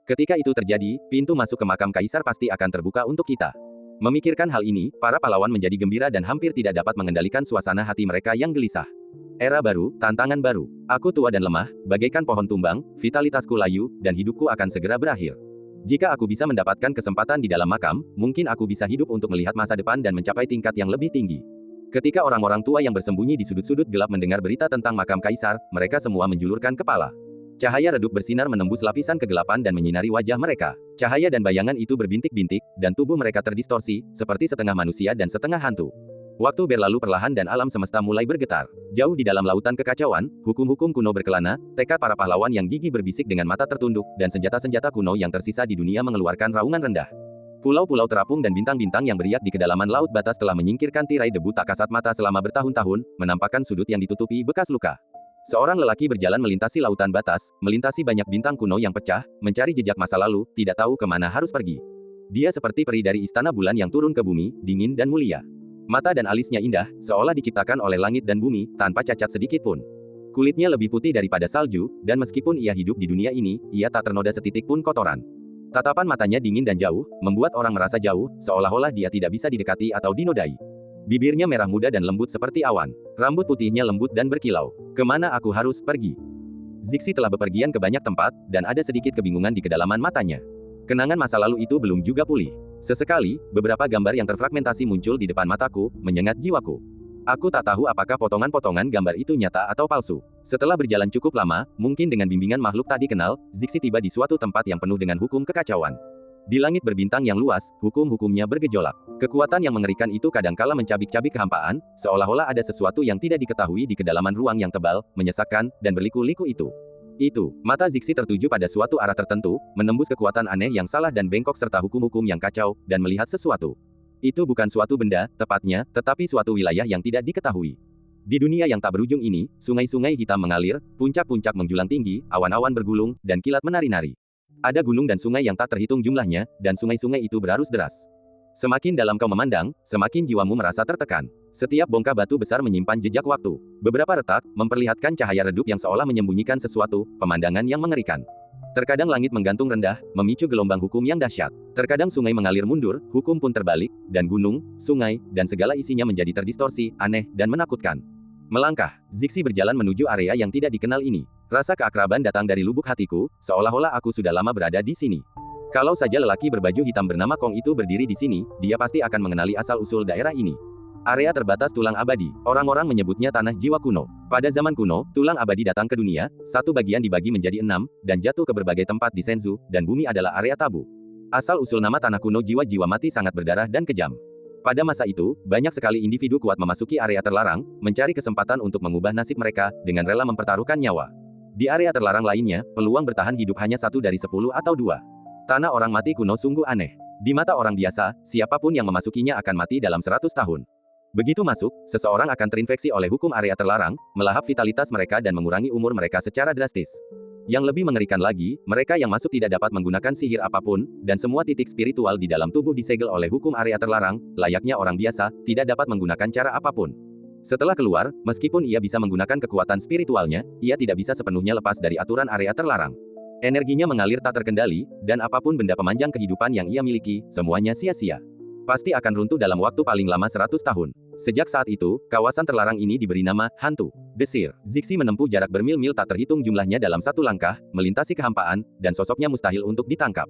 Ketika itu terjadi, pintu masuk ke makam Kaisar pasti akan terbuka untuk kita. Memikirkan hal ini, para pahlawan menjadi gembira dan hampir tidak dapat mengendalikan suasana hati mereka yang gelisah. Era baru, tantangan baru. Aku tua dan lemah, bagaikan pohon tumbang, vitalitasku layu, dan hidupku akan segera berakhir. Jika aku bisa mendapatkan kesempatan di dalam makam, mungkin aku bisa hidup untuk melihat masa depan dan mencapai tingkat yang lebih tinggi. Ketika orang-orang tua yang bersembunyi di sudut-sudut gelap mendengar berita tentang makam Kaisar, mereka semua menjulurkan kepala. Cahaya redup bersinar menembus lapisan kegelapan dan menyinari wajah mereka. Cahaya dan bayangan itu berbintik-bintik, dan tubuh mereka terdistorsi, seperti setengah manusia dan setengah hantu. Waktu berlalu perlahan dan alam semesta mulai bergetar. Jauh di dalam lautan kekacauan, hukum-hukum kuno berkelana, tekad para pahlawan yang gigih berbisik dengan mata tertunduk, dan senjata-senjata kuno yang tersisa di dunia mengeluarkan raungan rendah. Pulau-pulau terapung dan bintang-bintang yang beriak di kedalaman laut batas telah menyingkirkan tirai debu tak kasat mata selama bertahun-tahun, menampakkan sudut yang ditutupi bekas luka. Seorang lelaki berjalan melintasi lautan batas, melintasi banyak bintang kuno yang pecah, mencari jejak masa lalu, tidak tahu kemana harus pergi. Dia seperti peri dari istana bulan yang turun ke bumi, dingin dan mulia. Mata dan alisnya indah, seolah diciptakan oleh langit dan bumi, tanpa cacat sedikit pun. Kulitnya lebih putih daripada salju, dan meskipun ia hidup di dunia ini, ia tak ternoda setitik pun kotoran. Tatapan matanya dingin dan jauh, membuat orang merasa jauh, seolah-olah dia tidak bisa didekati atau dinodai. Bibirnya merah muda dan lembut seperti awan. Rambut putihnya lembut dan berkilau. Kemana aku harus pergi? Zixi telah bepergian ke banyak tempat, dan ada sedikit kebingungan di kedalaman matanya. Kenangan masa lalu itu belum juga pulih. Sesekali, beberapa gambar yang terfragmentasi muncul di depan mataku, menyengat jiwaku. Aku tak tahu apakah potongan-potongan gambar itu nyata atau palsu. Setelah berjalan cukup lama, mungkin dengan bimbingan makhluk tak dikenal, Zixi tiba di suatu tempat yang penuh dengan hukum kekacauan. Di langit berbintang yang luas, hukum-hukumnya bergejolak. Kekuatan yang mengerikan itu kadangkala mencabik-cabik kehampaan, seolah-olah ada sesuatu yang tidak diketahui di kedalaman ruang yang tebal, menyesakkan, dan berliku-liku itu. Mata Zixi tertuju pada suatu arah tertentu, menembus kekuatan aneh yang salah dan bengkok serta hukum-hukum yang kacau, dan melihat sesuatu. Itu bukan suatu benda, tepatnya, tetapi suatu wilayah yang tidak diketahui. Di dunia yang tak berujung ini, sungai-sungai hitam mengalir, puncak-puncak menjulang tinggi, awan-awan bergulung, dan kilat menari-nari. Ada gunung dan sungai yang tak terhitung jumlahnya, dan sungai-sungai itu berarus deras. Semakin dalam kau memandang, semakin jiwamu merasa tertekan. Setiap bongkah batu besar menyimpan jejak waktu. Beberapa retak, memperlihatkan cahaya redup yang seolah menyembunyikan sesuatu, pemandangan yang mengerikan. Terkadang langit menggantung rendah, memicu gelombang hukum yang dahsyat. Terkadang sungai mengalir mundur, hukum pun terbalik, dan gunung, sungai, dan segala isinya menjadi terdistorsi, aneh, dan menakutkan. Melangkah, Zixi berjalan menuju area yang tidak dikenal ini. Rasa keakraban datang dari lubuk hatiku, seolah-olah aku sudah lama berada di sini. Kalau saja lelaki berbaju hitam bernama Kong itu berdiri di sini, dia pasti akan mengenali asal-usul daerah ini. Area terbatas tulang abadi, orang-orang menyebutnya tanah jiwa kuno. Pada zaman kuno, tulang abadi datang ke dunia, satu bagian dibagi menjadi 6, dan jatuh ke berbagai tempat di Senzu, dan bumi adalah area tabu. Asal-usul nama tanah kuno jiwa-jiwa mati sangat berdarah dan kejam. Pada masa itu, banyak sekali individu kuat memasuki area terlarang, mencari kesempatan untuk mengubah nasib mereka, dengan rela mempertaruhkan nyawa. Di area terlarang lainnya, peluang bertahan hidup hanya 1 dari 10 atau 2. Tanah orang mati kuno sungguh aneh. Di mata orang biasa, siapapun yang memasukinya akan mati dalam 100 tahun. Begitu masuk, seseorang akan terinfeksi oleh hukum area terlarang, melahap vitalitas mereka dan mengurangi umur mereka secara drastis. Yang lebih mengerikan lagi, mereka yang masuk tidak dapat menggunakan sihir apapun, dan semua titik spiritual di dalam tubuh disegel oleh hukum area terlarang, layaknya orang biasa, tidak dapat menggunakan cara apapun. Setelah keluar, meskipun ia bisa menggunakan kekuatan spiritualnya, ia tidak bisa sepenuhnya lepas dari aturan area terlarang. Energinya mengalir tak terkendali, dan apapun benda pemanjang kehidupan yang ia miliki, semuanya sia-sia. Pasti akan runtuh dalam waktu paling lama 100 tahun. Sejak saat itu, kawasan terlarang ini diberi nama Hantu Desir. Zixi menempuh jarak bermil-mil tak terhitung jumlahnya dalam satu langkah, melintasi kehampaan, dan sosoknya mustahil untuk ditangkap.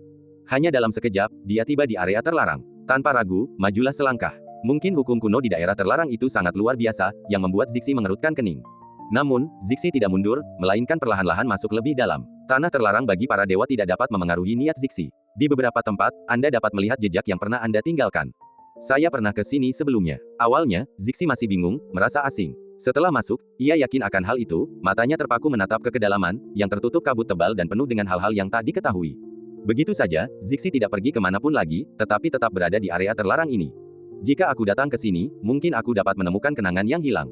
Hanya dalam sekejap, dia tiba di area terlarang. Tanpa ragu, majulah selangkah. Mungkin hukum kuno di daerah terlarang itu sangat luar biasa, yang membuat Zixi mengerutkan kening. Namun, Zixi tidak mundur, melainkan perlahan-lahan masuk lebih dalam. Tanah terlarang bagi para dewa tidak dapat memengaruhi niat Zixi. Di beberapa tempat, Anda dapat melihat jejak yang pernah Anda tinggalkan. Saya pernah ke sini sebelumnya. Awalnya, Zixi masih bingung, merasa asing. Setelah masuk, ia yakin akan hal itu, matanya terpaku menatap ke kedalaman, yang tertutup kabut tebal dan penuh dengan hal-hal yang tak diketahui. Begitu saja, Zixi tidak pergi kemanapun lagi, tetapi tetap berada di area terlarang ini. Jika aku datang ke sini, mungkin aku dapat menemukan kenangan yang hilang.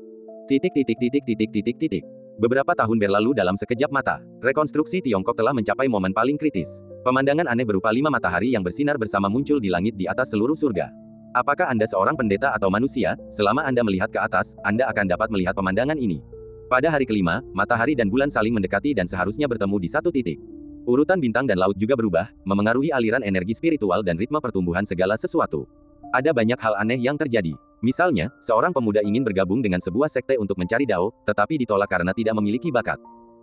Beberapa tahun berlalu dalam sekejap mata. Rekonstruksi Tiongkok telah mencapai momen paling kritis. Pemandangan aneh berupa 5 matahari yang bersinar bersama muncul di langit di atas seluruh surga. Apakah Anda seorang pendeta atau manusia? Selama Anda melihat ke atas, Anda akan dapat melihat pemandangan ini. Pada hari kelima, matahari dan bulan saling mendekati dan seharusnya bertemu di satu titik. Urutan bintang dan laut juga berubah, memengaruhi aliran energi spiritual dan ritme pertumbuhan segala sesuatu. Ada banyak hal aneh yang terjadi. Misalnya, seorang pemuda ingin bergabung dengan sebuah sekte untuk mencari Dao, tetapi ditolak karena tidak memiliki bakat.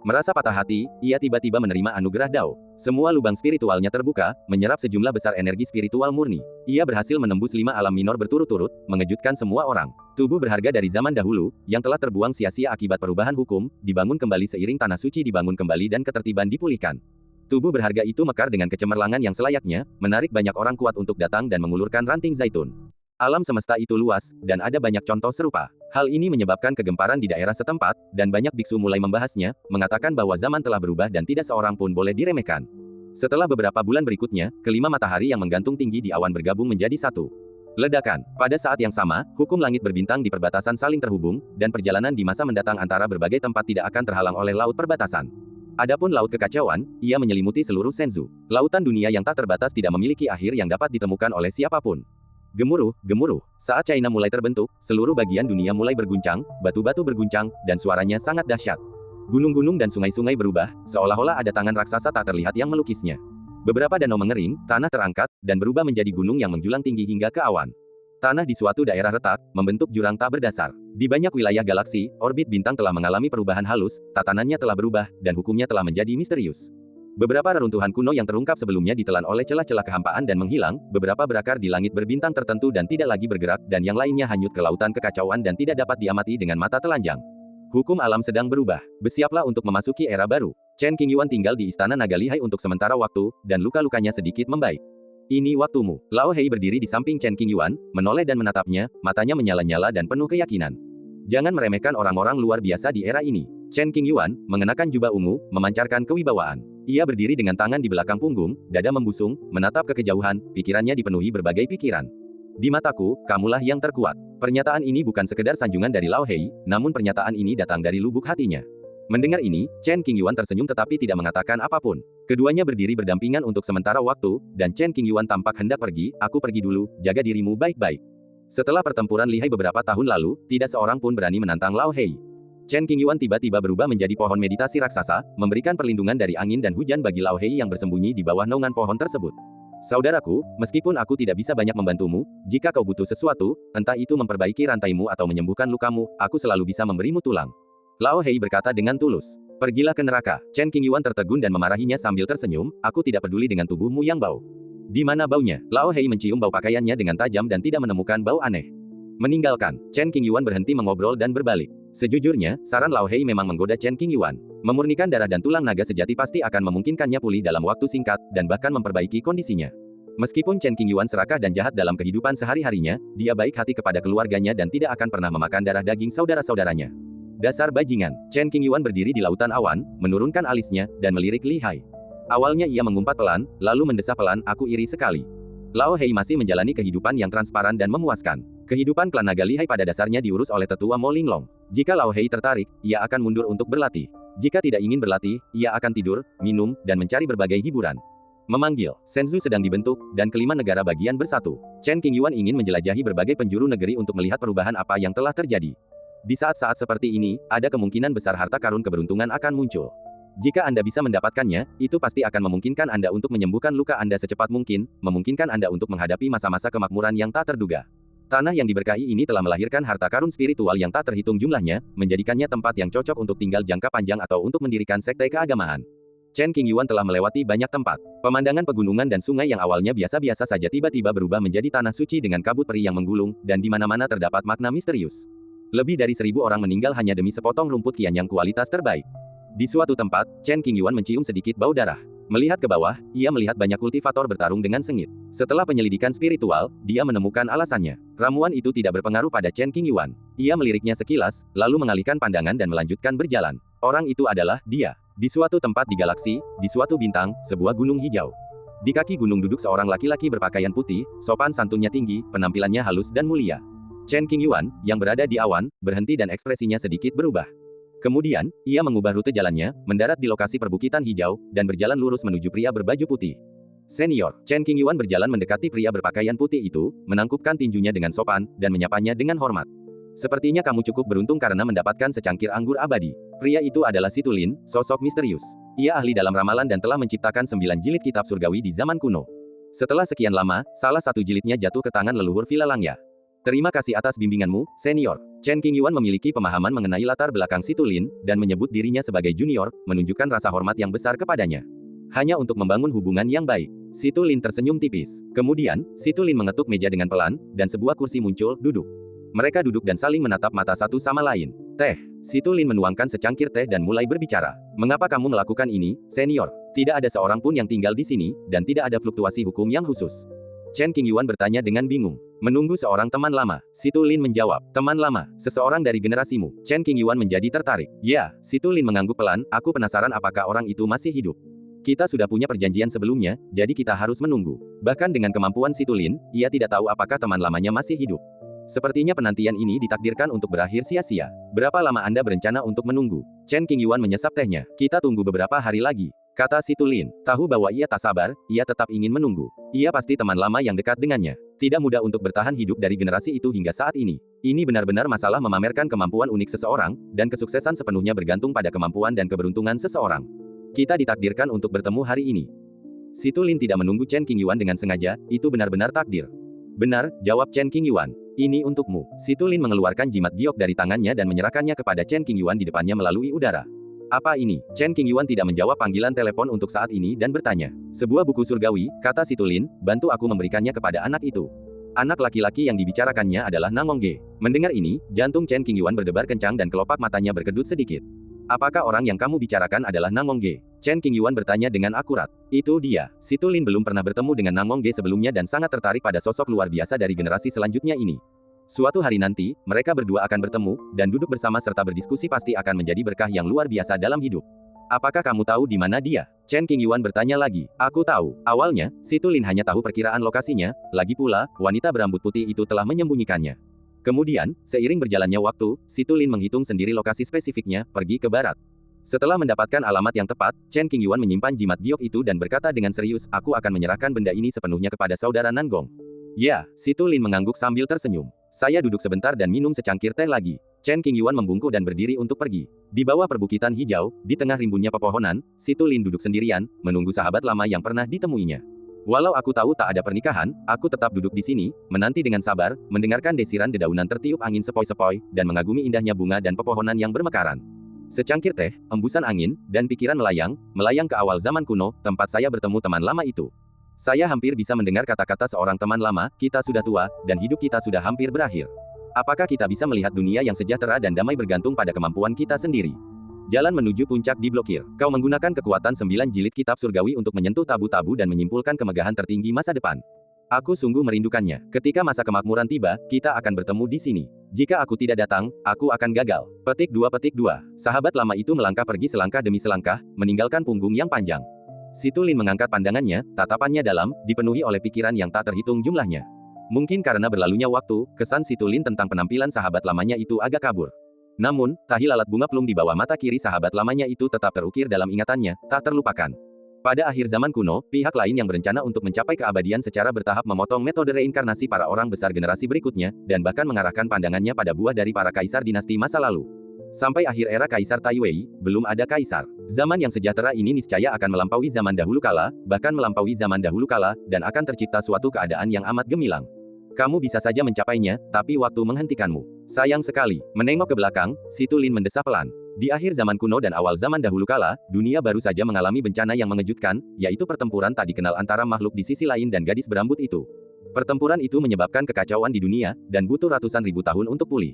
Merasa patah hati, ia tiba-tiba menerima anugerah Dao. Semua lubang spiritualnya terbuka, menyerap sejumlah besar energi spiritual murni. Ia berhasil menembus 5 alam minor berturut-turut, mengejutkan semua orang. Tubuh berharga dari zaman dahulu, yang telah terbuang sia-sia akibat perubahan hukum, dibangun kembali seiring tanah suci dibangun kembali dan ketertiban dipulihkan. Tubuh berharga itu mekar dengan kecemerlangan yang selayaknya, menarik banyak orang kuat untuk datang dan mengulurkan ranting zaitun. Alam semesta itu luas, dan ada banyak contoh serupa. Hal ini menyebabkan kegemparan di daerah setempat, dan banyak biksu mulai membahasnya, mengatakan bahwa zaman telah berubah dan tidak seorang pun boleh diremehkan. Setelah beberapa bulan berikutnya, kelima matahari yang menggantung tinggi di awan bergabung menjadi satu. Ledakan. Pada saat yang sama, hukum langit berbintang di perbatasan saling terhubung, dan perjalanan di masa mendatang antara berbagai tempat tidak akan terhalang oleh laut perbatasan. Adapun laut kekacauan, ia menyelimuti seluruh Shenzhou. Lautan dunia yang tak terbatas tidak memiliki akhir yang dapat ditemukan oleh siapapun. Gemuruh, gemuruh. Saat China mulai terbentuk, seluruh bagian dunia mulai berguncang, batu-batu berguncang, dan suaranya sangat dahsyat. Gunung-gunung dan sungai-sungai berubah, seolah-olah ada tangan raksasa tak terlihat yang melukisnya. Beberapa danau mengering, tanah terangkat, dan berubah menjadi gunung yang menjulang tinggi hingga ke awan. Tanah di suatu daerah retak, membentuk jurang tak berdasar. Di banyak wilayah galaksi, orbit bintang telah mengalami perubahan halus, tatanannya telah berubah, dan hukumnya telah menjadi misterius. Beberapa reruntuhan kuno yang terungkap sebelumnya ditelan oleh celah-celah kehampaan dan menghilang, beberapa berakar di langit berbintang tertentu dan tidak lagi bergerak, dan yang lainnya hanyut ke lautan kekacauan dan tidak dapat diamati dengan mata telanjang. Hukum alam sedang berubah. Bersiaplah untuk memasuki era baru. Chen Qingyuan tinggal di istana naga lihai untuk sementara waktu, dan luka-lukanya sedikit membaik. Ini waktumu. Lao Hei berdiri di samping Chen Qingyuan, menoleh dan menatapnya, matanya menyala-nyala dan penuh keyakinan. Jangan meremehkan orang-orang luar biasa di era ini. Chen Qingyuan, mengenakan jubah ungu, memancarkan kewibawaan. Ia berdiri dengan tangan di belakang punggung, dada membusung, menatap ke kejauhan, pikirannya dipenuhi berbagai pikiran. Di mataku, kamulah yang terkuat. Pernyataan ini bukan sekedar sanjungan dari Lao Hei, namun pernyataan ini datang dari lubuk hatinya. Mendengar ini, Chen Qingyuan tersenyum tetapi tidak mengatakan apapun. Keduanya berdiri berdampingan untuk sementara waktu, dan Chen Qingyuan tampak hendak pergi, aku pergi dulu, jaga dirimu baik-baik. Setelah pertempuran lihai beberapa tahun lalu, tidak seorang pun berani menantang Lao Hei. Chen Qingyuan tiba-tiba berubah menjadi pohon meditasi raksasa, memberikan perlindungan dari angin dan hujan bagi Lao Hei yang bersembunyi di bawah naungan pohon tersebut. Saudaraku, meskipun aku tidak bisa banyak membantumu, jika kau butuh sesuatu, entah itu memperbaiki rantaimu atau menyembuhkan lukamu, aku selalu bisa memberimu tulang. Lao Hei berkata dengan tulus. Pergilah ke neraka. Chen Qingyuan tertegun dan memarahinya sambil tersenyum, aku tidak peduli dengan tubuhmu yang bau. Di mana baunya? Lao Hei mencium bau pakaiannya dengan tajam dan tidak menemukan bau aneh. Meninggalkan, Chen Qingyuan berhenti mengobrol dan berbalik. Sejujurnya, saran Lao Hei memang menggoda Chen Qingyuan. Memurnikan darah dan tulang naga sejati pasti akan memungkinkannya pulih dalam waktu singkat, dan bahkan memperbaiki kondisinya. Meskipun Chen Qingyuan serakah dan jahat dalam kehidupan sehari-harinya, dia baik hati kepada keluarganya dan tidak akan pernah memakan darah daging saudara-saudaranya. Dasar bajingan. Chen Qingyuan berdiri di lautan awan, menurunkan alisnya, dan melirik Li Hai. Awalnya ia mengumpat pelan, lalu mendesah pelan, aku iri sekali. Lao Hei masih menjalani kehidupan yang transparan dan memuaskan. Kehidupan klan naga Li Hai pada dasarnya diurus oleh tetua Mo Linglong. Jika Lao Hei tertarik, ia akan mundur untuk berlatih. Jika tidak ingin berlatih, ia akan tidur, minum, dan mencari berbagai hiburan. Memanggil, Shenzhou sedang dibentuk, dan kelima negara bagian bersatu. Chen Qingyuan ingin menjelajahi berbagai penjuru negeri untuk melihat perubahan apa yang telah terjadi. Di saat-saat seperti ini, ada kemungkinan besar harta karun keberuntungan akan muncul. Jika Anda bisa mendapatkannya, itu pasti akan memungkinkan Anda untuk menyembuhkan luka Anda secepat mungkin, memungkinkan Anda untuk menghadapi masa-masa kemakmuran yang tak terduga. Tanah yang diberkahi ini telah melahirkan harta karun spiritual yang tak terhitung jumlahnya, menjadikannya tempat yang cocok untuk tinggal jangka panjang atau untuk mendirikan sekte keagamaan. Chen Qingyuan telah melewati banyak tempat. Pemandangan pegunungan dan sungai yang awalnya biasa-biasa saja tiba-tiba berubah menjadi tanah suci dengan kabut peri yang menggulung, dan di mana-mana terdapat makna misterius. Lebih dari 1000 orang meninggal hanya demi sepotong rumput kian yang kualitas terbaik. Di suatu tempat, Chen Qingyuan mencium sedikit bau darah. Melihat ke bawah, ia melihat banyak kultivator bertarung dengan sengit. Setelah penyelidikan spiritual, dia menemukan alasannya. Ramuan itu tidak berpengaruh pada Chen Qingyuan. Ia meliriknya sekilas, lalu mengalihkan pandangan dan melanjutkan berjalan. Orang itu adalah dia. Di suatu tempat di galaksi, di suatu bintang, sebuah gunung hijau. Di kaki gunung duduk seorang laki-laki berpakaian putih, sopan santunnya tinggi, penampilannya halus dan mulia. Chen Qingyuan, yang berada di awan, berhenti dan ekspresinya sedikit berubah. Kemudian, ia mengubah rute jalannya, mendarat di lokasi perbukitan hijau, dan berjalan lurus menuju pria berbaju putih. Senior, Chen Qingyuan berjalan mendekati pria berpakaian putih itu, menangkupkan tinjunya dengan sopan, dan menyapanya dengan hormat. Sepertinya kamu cukup beruntung karena mendapatkan secangkir anggur abadi. Pria itu adalah Situlin, sosok misterius. Ia ahli dalam ramalan dan telah menciptakan 9 jilid kitab surgawi di zaman kuno. Setelah sekian lama, salah satu jilidnya jatuh ke tangan leluhur Villa Langya. Terima kasih atas bimbinganmu, senior. Chen Qingyuan memiliki pemahaman mengenai latar belakang Situlin, dan menyebut dirinya sebagai junior, menunjukkan rasa hormat yang besar kepadanya. Hanya untuk membangun hubungan yang baik. Situlin tersenyum tipis. Kemudian, Situlin mengetuk meja dengan pelan, dan sebuah kursi muncul, duduk. Mereka duduk dan saling menatap mata satu sama lain. Teh. Situlin menuangkan secangkir teh dan mulai berbicara. Mengapa kamu melakukan ini, senior? Tidak ada seorang pun yang tinggal di sini, dan tidak ada fluktuasi hukum yang khusus. Chen Qingyuan bertanya dengan bingung. Menunggu seorang teman lama. Situlin menjawab. Teman lama, seseorang dari generasimu. Chen Qingyuan menjadi tertarik. Ya, Situlin mengangguk pelan, aku penasaran apakah orang itu masih hidup. Kita sudah punya perjanjian sebelumnya, jadi kita harus menunggu. Bahkan dengan kemampuan Situlin, ia tidak tahu apakah teman lamanya masih hidup. Sepertinya penantian ini ditakdirkan untuk berakhir sia-sia. Berapa lama Anda berencana untuk menunggu? Chen Qingyuan menyesap tehnya. Kita tunggu beberapa hari lagi. Kata Situlin, tahu bahwa ia tak sabar, ia tetap ingin menunggu. Ia pasti teman lama yang dekat dengannya. Tidak mudah untuk bertahan hidup dari generasi itu hingga saat ini. Ini benar-benar masalah memamerkan kemampuan unik seseorang, dan kesuksesan sepenuhnya bergantung pada kemampuan dan keberuntungan seseorang. Kita ditakdirkan untuk bertemu hari ini. Situlin tidak menunggu Chen Qingyuan dengan sengaja, itu benar-benar takdir. Benar, jawab Chen Qingyuan. Ini untukmu. Situlin mengeluarkan jimat giok dari tangannya dan menyerahkannya kepada Chen Qingyuan di depannya melalui udara. Apa ini? Chen Qingyuan tidak menjawab panggilan telepon untuk saat ini dan bertanya. Sebuah buku surgawi, kata Situlin, bantu aku memberikannya kepada anak itu. Anak laki-laki yang dibicarakannya adalah Nangongge. Mendengar ini, jantung Chen Qingyuan berdebar kencang dan kelopak matanya berkedut sedikit. Apakah orang yang kamu bicarakan adalah Nangongge? Chen Qingyuan bertanya dengan akurat. Itu dia. Situlin belum pernah bertemu dengan Nangongge sebelumnya dan sangat tertarik pada sosok luar biasa dari generasi selanjutnya ini. Suatu hari nanti, mereka berdua akan bertemu, dan duduk bersama serta berdiskusi pasti akan menjadi berkah yang luar biasa dalam hidup. Apakah kamu tahu di mana dia? Chen Qingyuan bertanya lagi. Aku tahu. Awalnya, Situlin hanya tahu perkiraan lokasinya, lagi pula, wanita berambut putih itu telah menyembunyikannya. Kemudian, seiring berjalannya waktu, Situlin menghitung sendiri lokasi spesifiknya, pergi ke barat. Setelah mendapatkan alamat yang tepat, Chen Qingyuan menyimpan jimat giok itu dan berkata dengan serius, aku akan menyerahkan benda ini sepenuhnya kepada saudara Nangong. Ya, Situlin mengangguk sambil tersenyum. Saya duduk sebentar dan minum secangkir teh lagi. Chen Qingyuan membungkuk dan berdiri untuk pergi. Di bawah perbukitan hijau, di tengah rimbunnya pepohonan, Situlin duduk sendirian, menunggu sahabat lama yang pernah ditemuinya. Walau aku tahu tak ada pernikahan, aku tetap duduk di sini, menanti dengan sabar, mendengarkan desiran dedaunan tertiup angin sepoi-sepoi, dan mengagumi indahnya bunga dan pepohonan yang bermekaran. Secangkir teh, embusan angin, dan pikiran melayang ke awal zaman kuno, tempat saya bertemu teman lama itu. Saya hampir bisa mendengar kata-kata seorang teman lama, kita sudah tua, dan hidup kita sudah hampir berakhir. Apakah kita bisa melihat dunia yang sejahtera dan damai bergantung pada kemampuan kita sendiri? Jalan menuju puncak diblokir. Kau menggunakan kekuatan 9 jilid kitab surgawi untuk menyentuh tabu-tabu dan menyimpulkan kemegahan tertinggi masa depan. Aku sungguh merindukannya. Ketika masa kemakmuran tiba, kita akan bertemu di sini. Jika aku tidak datang, aku akan gagal. Petik 2. Sahabat lama itu melangkah pergi selangkah demi selangkah, meninggalkan punggung yang panjang. Situlin mengangkat pandangannya, tatapannya dalam, dipenuhi oleh pikiran yang tak terhitung jumlahnya. Mungkin karena berlalunya waktu, kesan Situlin tentang penampilan sahabat lamanya itu agak kabur. Namun, tahi lalat bunga plum di bawah mata kiri sahabat lamanya itu tetap terukir dalam ingatannya, tak terlupakan. Pada akhir zaman kuno, pihak lain yang berencana untuk mencapai keabadian secara bertahap memotong metode reinkarnasi para orang besar generasi berikutnya, dan bahkan mengarahkan pandangannya pada buah dari para kaisar dinasti masa lalu. Sampai akhir era Kaisar Taiwei, belum ada kaisar. Zaman yang sejahtera ini niscaya akan melampaui zaman dahulu kala, bahkan melampaui zaman dahulu kala, dan akan tercipta suatu keadaan yang amat gemilang. Kamu bisa saja mencapainya, tapi waktu menghentikanmu. Sayang sekali. Menengok ke belakang, Situlin mendesah pelan. Di akhir zaman kuno dan awal zaman dahulu kala, dunia baru saja mengalami bencana yang mengejutkan, yaitu pertempuran tak dikenal antara makhluk di sisi lain dan gadis berambut itu. Pertempuran itu menyebabkan kekacauan di dunia, dan butuh ratusan ribu tahun untuk pulih.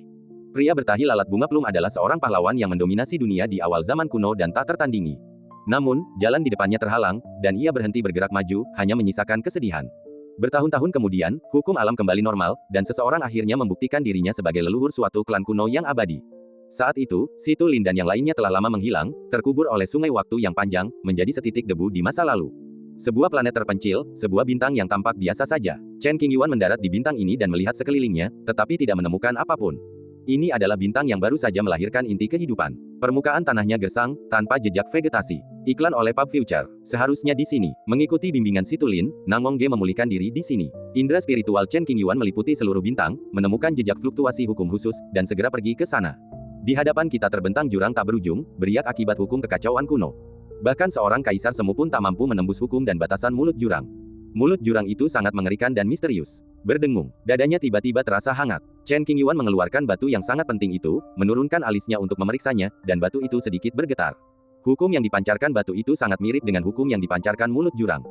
Pria bertahi lalat bunga plum adalah seorang pahlawan yang mendominasi dunia di awal zaman kuno dan tak tertandingi. Namun, jalan di depannya terhalang, dan ia berhenti bergerak maju, hanya menyisakan kesedihan. Bertahun-tahun kemudian, hukum alam kembali normal, dan seseorang akhirnya membuktikan dirinya sebagai leluhur suatu klan kuno yang abadi. Saat itu, Situlin dan yang lainnya telah lama menghilang, terkubur oleh sungai waktu yang panjang, menjadi setitik debu di masa lalu. Sebuah planet terpencil, sebuah bintang yang tampak biasa saja. Chen Qingyuan mendarat di bintang ini dan melihat sekelilingnya, tetapi tidak menemukan apapun. Ini adalah bintang yang baru saja melahirkan inti kehidupan. Permukaan tanahnya gersang, tanpa jejak vegetasi. Iklan oleh Pub Future. Seharusnya di sini. Mengikuti bimbingan Situlin, Nangong Ge memulihkan diri di sini. Indra spiritual Chen Qingyuan meliputi seluruh bintang, menemukan jejak fluktuasi hukum khusus, dan segera pergi ke sana. Di hadapan kita terbentang jurang tak berujung, beriak akibat hukum kekacauan kuno. Bahkan seorang kaisar semu pun tak mampu menembus hukum dan batasan mulut jurang. Mulut jurang itu sangat mengerikan dan misterius. Berdengung, dadanya tiba-tiba terasa hangat. Chen Qingyuan mengeluarkan batu yang sangat penting itu, menurunkan alisnya untuk memeriksanya, dan batu itu sedikit bergetar. Hukum yang dipancarkan batu itu sangat mirip dengan hukum yang dipancarkan mulut jurang.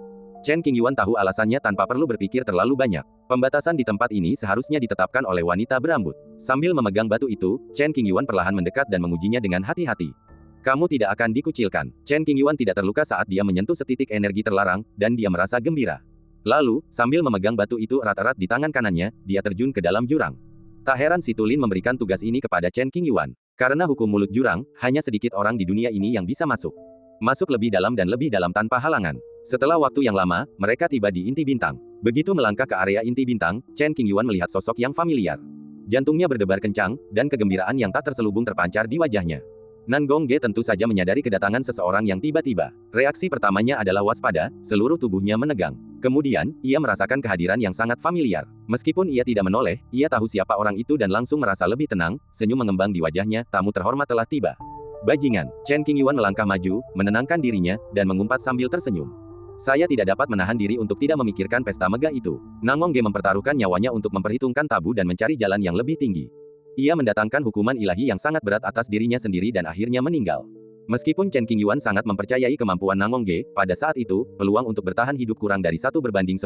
Chen Qingyuan tahu alasannya tanpa perlu berpikir terlalu banyak. Pembatasan di tempat ini seharusnya ditetapkan oleh wanita berambut. Sambil memegang batu itu, Chen Qingyuan perlahan mendekat dan mengujinya dengan hati-hati. Kamu tidak akan dikucilkan. Chen Qingyuan tidak terluka saat dia menyentuh setitik energi terlarang, dan dia merasa gembira. Lalu, sambil memegang batu itu erat-erat di tangan kanannya, dia terjun ke dalam jurang. Tak heran Situlin memberikan tugas ini kepada Chen Qingyuan. Karena hukum mulut jurang, hanya sedikit orang di dunia ini yang bisa masuk. Masuk lebih dalam dan lebih dalam tanpa halangan. Setelah waktu yang lama, mereka tiba di inti bintang. Begitu melangkah ke area inti bintang, Chen Qingyuan melihat sosok yang familiar. Jantungnya berdebar kencang, dan kegembiraan yang tak terselubung terpancar di wajahnya. Nangong Ge tentu saja menyadari kedatangan seseorang yang tiba-tiba. Reaksi pertamanya adalah waspada, seluruh tubuhnya menegang. Kemudian, ia merasakan kehadiran yang sangat familiar. Meskipun ia tidak menoleh, ia tahu siapa orang itu dan langsung merasa lebih tenang, senyum mengembang di wajahnya, tamu terhormat telah tiba. Bajingan, Chen Qingyuan melangkah maju, menenangkan dirinya, dan mengumpat sambil tersenyum. Saya tidak dapat menahan diri untuk tidak memikirkan pesta megah itu. Nangong Ge mempertaruhkan nyawanya untuk memperhitungkan tabu dan mencari jalan yang lebih tinggi. Ia mendatangkan hukuman ilahi yang sangat berat atas dirinya sendiri dan akhirnya meninggal. Meskipun Chen Qingyuan sangat mempercayai kemampuan Nangong Ge, pada saat itu, peluang untuk bertahan hidup kurang dari 1:10.000.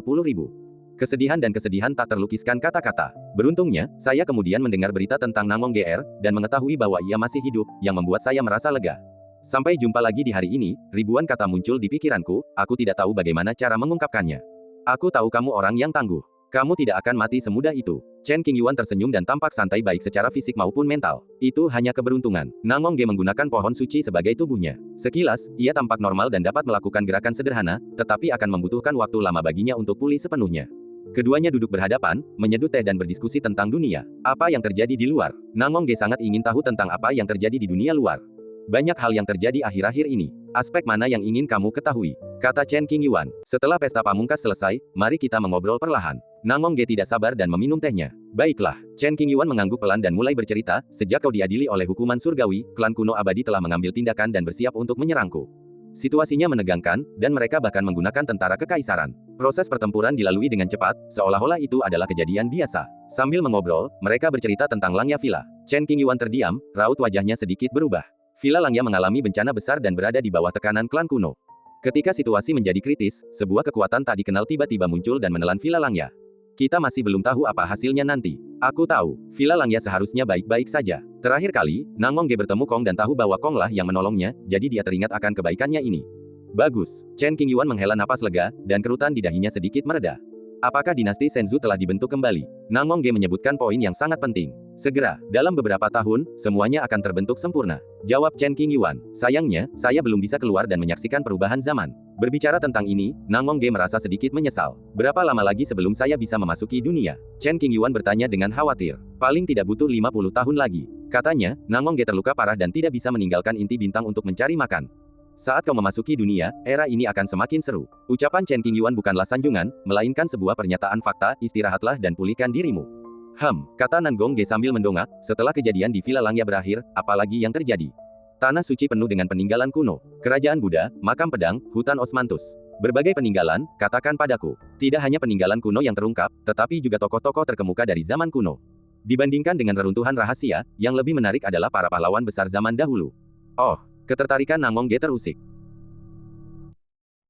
Kesedihan dan kesedihan tak terlukiskan kata-kata. Beruntungnya, saya kemudian mendengar berita tentang Nangong GR, dan mengetahui bahwa ia masih hidup, yang membuat saya merasa lega. Sampai jumpa lagi di hari ini, ribuan kata muncul di pikiranku, aku tidak tahu bagaimana cara mengungkapkannya. Aku tahu kamu orang yang tangguh. Kamu tidak akan mati semudah itu. Chen Qingyuan tersenyum dan tampak santai baik secara fisik maupun mental. Itu hanya keberuntungan. Nangong Ge menggunakan pohon suci sebagai tubuhnya. Sekilas, ia tampak normal dan dapat melakukan gerakan sederhana, tetapi akan membutuhkan waktu lama baginya untuk pulih sepenuhnya. Keduanya duduk berhadapan, menyeduh teh dan berdiskusi tentang dunia. Apa yang terjadi di luar? Nangong Ge sangat ingin tahu tentang apa yang terjadi di dunia luar. Banyak hal yang terjadi akhir-akhir ini. Aspek mana yang ingin kamu ketahui? Kata Chen Qingyuan. Setelah pesta pamungkas selesai, mari kita mengobrol perlahan. Nangong Ge tidak sabar dan meminum tehnya. Baiklah, Chen Qingyuan mengangguk pelan dan mulai bercerita, sejak kau diadili oleh hukuman surgawi, klan kuno abadi telah mengambil tindakan dan bersiap untuk menyerangku. Situasinya menegangkan, dan mereka bahkan menggunakan tentara kekaisaran. Proses pertempuran dilalui dengan cepat, seolah-olah itu adalah kejadian biasa. Sambil mengobrol, mereka bercerita tentang Langya Villa. Chen Qingyuan terdiam, raut wajahnya sedikit berubah. Villa Langya mengalami bencana besar dan berada di bawah tekanan klan kuno. Ketika situasi menjadi kritis, sebuah kekuatan tak dikenal tiba-tiba muncul dan menelan Villa Langya. Kita masih belum tahu apa hasilnya nanti. Aku tahu, Villa Langya seharusnya baik-baik saja. Terakhir kali, Nangong Ge bertemu Kong dan tahu bahwa Kong lah yang menolongnya, jadi dia teringat akan kebaikannya ini. Bagus. Chen Qingyuan menghela napas lega, dan kerutan di dahinya sedikit mereda. Apakah dinasti Shenzhou telah dibentuk kembali? Nang Mongge menyebutkan poin yang sangat penting. Segera, dalam beberapa tahun, semuanya akan terbentuk sempurna. Jawab Chen Qingyuan. Sayangnya, saya belum bisa keluar dan menyaksikan perubahan zaman. Berbicara tentang ini, Nang Mongge merasa sedikit menyesal. Berapa lama lagi sebelum saya bisa memasuki dunia? Chen Qingyuan bertanya dengan khawatir. Paling tidak butuh 50 tahun lagi. Katanya, Nang Mongge terluka parah dan tidak bisa meninggalkan inti bintang untuk mencari makan. Saat kau memasuki dunia, era ini akan semakin seru. Ucapan Chen Qingyuan bukanlah sanjungan, melainkan sebuah pernyataan fakta, istirahatlah dan pulihkan dirimu. Kata Nan Gongge sambil mendongak, setelah kejadian di Villa Langya berakhir, apalagi yang terjadi? Tanah suci penuh dengan peninggalan kuno. Kerajaan Buddha, makam pedang, hutan Osmanthus. Berbagai peninggalan, katakan padaku. Tidak hanya peninggalan kuno yang terungkap, tetapi juga tokoh-tokoh terkemuka dari zaman kuno. Dibandingkan dengan reruntuhan rahasia, yang lebih menarik adalah para pahlawan besar zaman dahulu. Oh, ketertarikan Nang Mongge terusik.